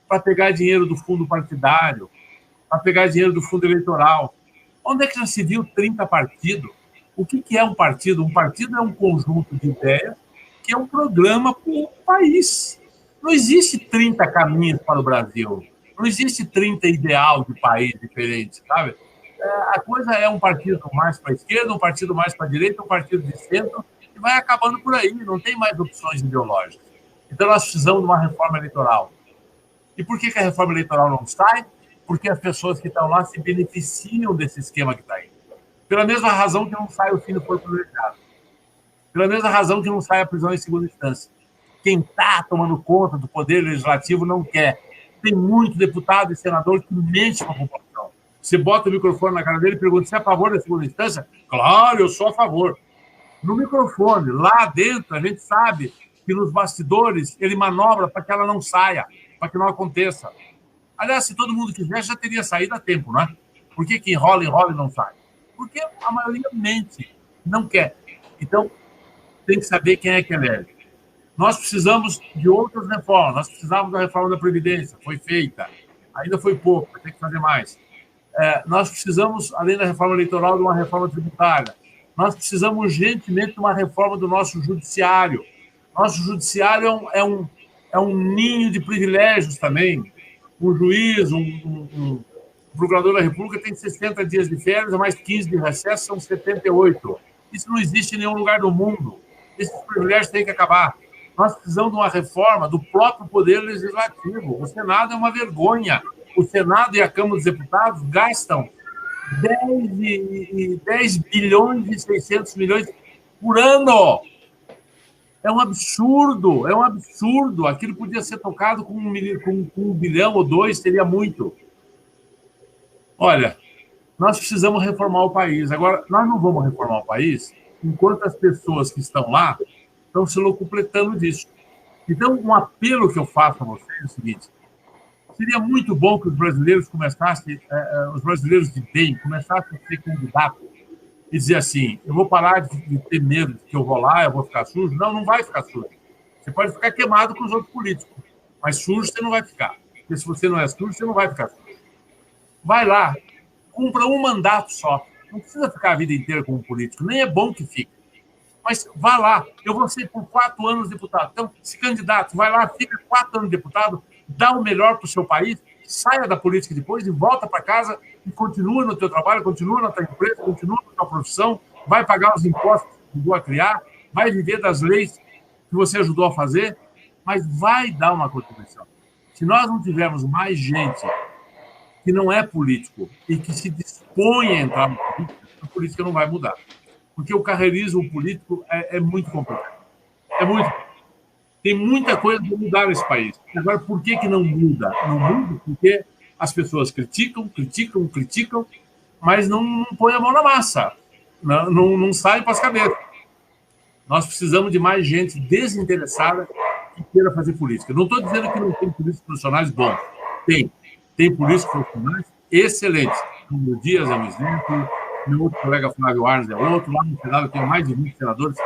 Para pegar dinheiro do fundo partidário, para pegar dinheiro do fundo eleitoral. Onde é que já se viu 30 partidos? O que é um partido? Um partido é um conjunto de ideias que é um programa para o país. Não existe 30 caminhos para o Brasil. Não existe 30 ideal de país diferentes, sabe? A coisa é um partido mais para a esquerda, um partido mais para a direita, um partido de centro, e vai acabando por aí, não tem mais opções ideológicas. Então, nós precisamos de uma reforma eleitoral. E por que a reforma eleitoral não sai? Porque as pessoas que estão lá se beneficiam desse esquema que está aí. Pela mesma razão que não sai o fim do foro privilegiado. Pela mesma razão que não sai a prisão em segunda instância. Quem está tomando conta do poder legislativo não quer. Tem muito deputado e senador que mente com a população. Você bota o microfone na cara dele e pergunta se é a favor da segunda instância? Claro, eu sou a favor. No microfone, lá dentro, a gente sabe que nos bastidores ele manobra para que ela não saia, para que não aconteça. Aliás, se todo mundo quisesse, já teria saído a tempo, não é? Por que enrola e não sai? Porque a maioria mente, não quer. Então, tem que saber quem é que elege. Nós precisamos de outras reformas. Nós precisávamos da reforma da Previdência, foi feita. ainda foi pouco, vai ter que fazer mais. Nós precisamos, além da reforma eleitoral, de uma reforma tributária. Nós precisamos urgentemente de uma reforma do nosso judiciário. Nosso judiciário é um ninho de privilégios também. Um juiz, um procurador da República tem 60 dias de férias, mais 15 de recesso, são 78. Isso não existe em nenhum lugar do mundo. Esses privilégios têm que acabar. Nós precisamos de uma reforma do próprio Poder Legislativo. O Senado é uma vergonha. O Senado e a Câmara dos Deputados gastam 10 bilhões e 600 milhões por ano. É um absurdo, é um absurdo. Aquilo podia ser tocado com um bilhão ou dois, seria muito. Olha, nós precisamos reformar o país. Agora, nós não vamos reformar o país enquanto as pessoas que estão lá estão se locupletando disso. Então, um apelo que eu faço a vocês é o seguinte: seria muito bom que os brasileiros começassem, os brasileiros de bem, começassem a ser candidatos e dizer assim: eu vou parar de ter medo de que eu vou lá, eu vou ficar sujo. Não, não vai ficar sujo. Você pode ficar queimado com os outros políticos, mas sujo você não vai ficar. Porque se você não é sujo, você não vai ficar sujo. Vai lá, cumpra um mandato só. Não precisa ficar a vida inteira como político, nem é bom que fique. Mas vá lá, eu vou ser por 4 anos deputado. Então, se candidato, vai lá, fica 4 anos deputado, dá o melhor para o seu país, saia da política depois e volta para casa e continua no teu trabalho, continua na tua empresa, continua na tua profissão, vai pagar os impostos que ajudou a criar, vai viver das leis que você ajudou a fazer, mas vai dar uma contribuição. Se nós não tivermos mais gente que não é político e que se dispõe a entrar na política, a política não vai mudar. Porque o carreirismo político é muito complicado. Tem muita coisa para mudar nesse país. Agora, por que não muda? Não muda porque as pessoas criticam, mas não põem a mão na massa. Não saem para as cabeças. Nós precisamos de mais gente desinteressada que queira fazer política. Não estou dizendo que não tem políticos profissionais bons. Tem políticos profissionais excelentes. O Dias é um exemplo, meu outro colega Flávio Arnes é outro, lá no Senado eu tenho mais de 20 senadores,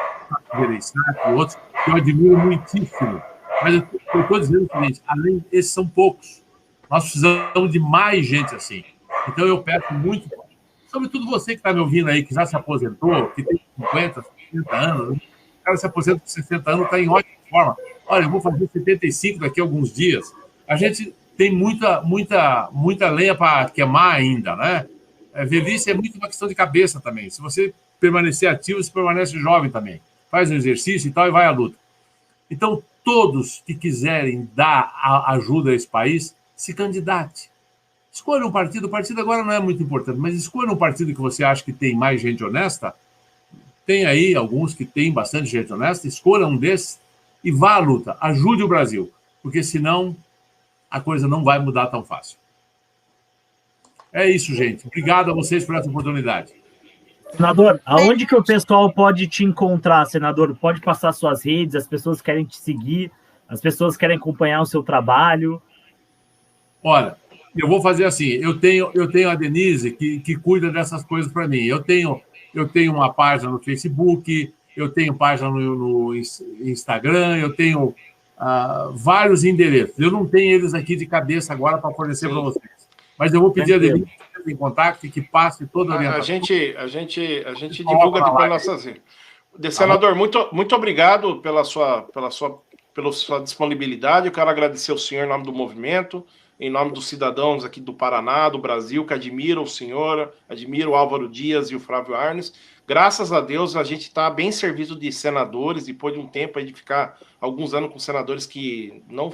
outros, que eu admiro muitíssimo. Mas eu estou dizendo o seguinte: além esses são poucos. Nós precisamos de mais gente assim. Então eu peço muito, sobretudo você que está me ouvindo aí, que já se aposentou, que tem 50, 60 anos, o cara se aposenta com 60 anos, está em ótima forma. Olha, eu vou fazer 75 daqui a alguns dias. A gente tem muita lenha para queimar ainda, né? Velhice é muito uma questão de cabeça também. Se você permanecer ativo, você permanece jovem também. Faz um exercício e tal e vai à luta. Então, todos que quiserem dar ajuda a esse país, se candidate. Escolha um partido. O partido agora não é muito importante, mas escolha um partido que você acha que tem mais gente honesta. Tem aí alguns que tem bastante gente honesta. Escolha um desses e vá à luta. Ajude o Brasil, porque senão a coisa não vai mudar tão fácil. É isso, gente. Obrigado a vocês por essa oportunidade. Senador, aonde que o pessoal pode te encontrar, senador? Pode passar suas redes, as pessoas querem te seguir, as pessoas querem acompanhar o seu trabalho. Olha, eu vou fazer assim, eu tenho a Denise que cuida dessas coisas para mim. Eu tenho uma página no Facebook, eu tenho página no Instagram, eu tenho vários endereços. Eu não tenho eles aqui de cabeça agora para fornecer para vocês. Mas eu vou pedir a Denise em contato e que passe toda a orientação. A gente divulga depois nossas redes. Senador, muito obrigado pela sua disponibilidade. Eu quero agradecer ao senhor em nome do movimento, em nome dos cidadãos aqui do Paraná, do Brasil, que admiram o senhor, admiram o Álvaro Dias e o Flávio Arnes. Graças a Deus, a gente está bem servido de senadores, depois de um tempo aí de ficar alguns anos com senadores que não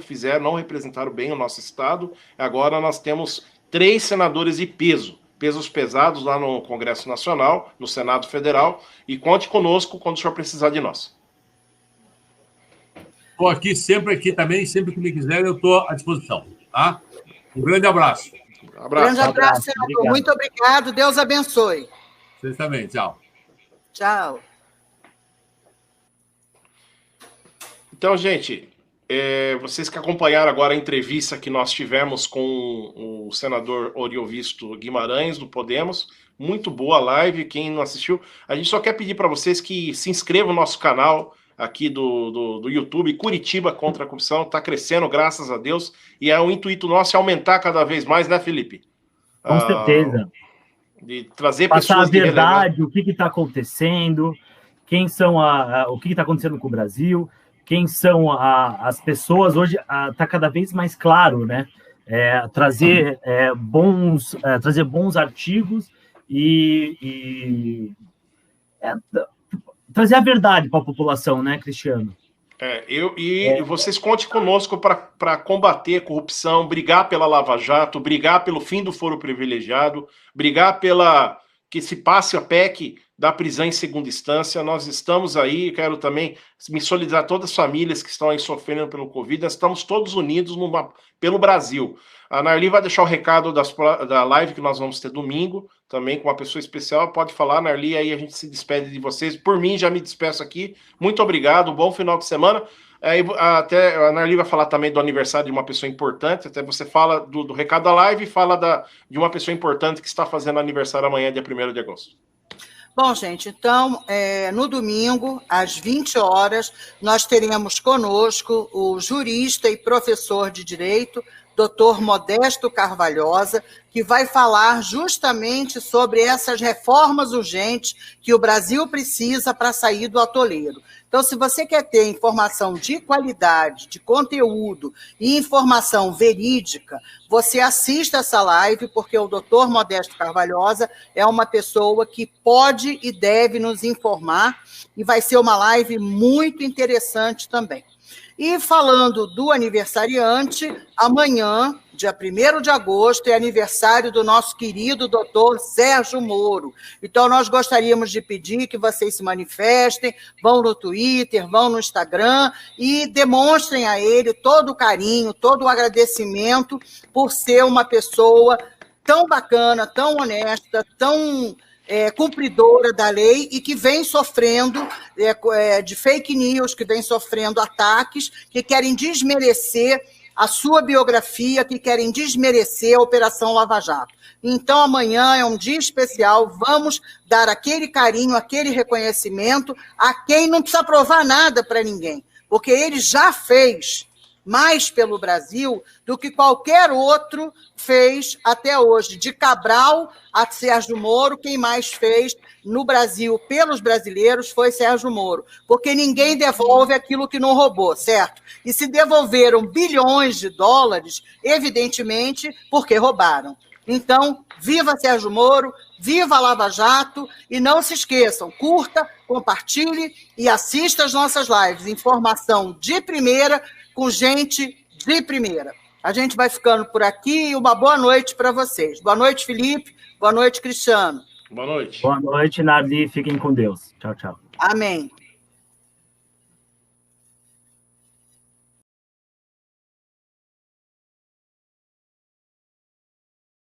representaram bem o nosso estado. Agora nós temos 3 senadores de pesos pesados lá no Congresso Nacional, no Senado Federal, e conte conosco quando o senhor precisar de nós. Estou aqui também, sempre que me quiserem, eu estou à disposição. Tá? Um grande abraço. Grande abraço, senador. Obrigado. Muito obrigado. Deus abençoe. Vocês também. Tchau. Tchau. Então, gente, vocês que acompanharam agora a entrevista que nós tivemos com o senador Oriovisto Guimarães, do Podemos, muito boa live. Quem não assistiu, a gente só quer pedir para vocês que se inscrevam no nosso canal, aqui do YouTube, Curitiba contra a Corrupção, está crescendo, graças a Deus, e o intuito nosso é aumentar cada vez mais, né, Felipe? Com certeza. De trazer passar pessoas a verdade, o que está acontecendo, quem são o que está acontecendo com o Brasil, quem são as pessoas. Hoje está cada vez mais claro, né? Trazer bons artigos e trazer a verdade para a população, né, Cristiano? Vocês contem conosco para combater a corrupção, brigar pela Lava Jato, brigar pelo fim do foro privilegiado, brigar que se passe a PEC da prisão em segunda instância. Nós estamos aí, quero também me solidarizar a todas as famílias que estão aí sofrendo pelo Covid, nós estamos todos unidos pelo Brasil. A Narli vai deixar o recado da live que nós vamos ter domingo, também com uma pessoa especial. Pode falar, Narli, aí a gente se despede de vocês. Por mim, já me despeço aqui. Muito obrigado, bom final de semana. Até a Narli vai falar também do aniversário de uma pessoa importante. Até você fala do recado da live e fala de uma pessoa importante que está fazendo aniversário amanhã, dia 1º de agosto. Bom, gente, então, no domingo, às 20 horas, nós teremos conosco o jurista e professor de Direito, Dr. Modesto Carvalhosa, que vai falar justamente sobre essas reformas urgentes que o Brasil precisa para sair do atoleiro. Então, se você quer ter informação de qualidade, de conteúdo e informação verídica, você assista essa live, porque o Dr. Modesto Carvalhosa é uma pessoa que pode e deve nos informar, e vai ser uma live muito interessante também. E falando do aniversariante, amanhã, dia 1º de agosto, é aniversário do nosso querido doutor Sérgio Moro. Então, nós gostaríamos de pedir que vocês se manifestem, vão no Twitter, vão no Instagram e demonstrem a ele todo o carinho, todo o agradecimento por ser uma pessoa tão bacana, tão honesta, tão cumpridora da lei e que vem sofrendo de fake news, que vem sofrendo ataques que querem desmerecer a sua biografia, que querem desmerecer a Operação Lava Jato. Então, amanhã é um dia especial, vamos dar aquele carinho, aquele reconhecimento a quem não precisa provar nada para ninguém, porque ele já fez mais pelo Brasil do que qualquer outro fez até hoje. De Cabral a Sérgio Moro, quem mais fez no Brasil pelos brasileiros foi Sérgio Moro, porque ninguém devolve aquilo que não roubou, certo? E se devolveram bilhões de dólares, evidentemente, porque roubaram. Então, viva Sérgio Moro, viva a Lava Jato, e não se esqueçam, curta, compartilhe e assista as nossas lives. Informação de primeira, com gente de primeira. A gente vai ficando por aqui e uma boa noite para vocês. Boa noite, Felipe. Boa noite, Cristiano. Boa noite. Boa noite, Narli. Fiquem com Deus. Tchau, tchau. Amém.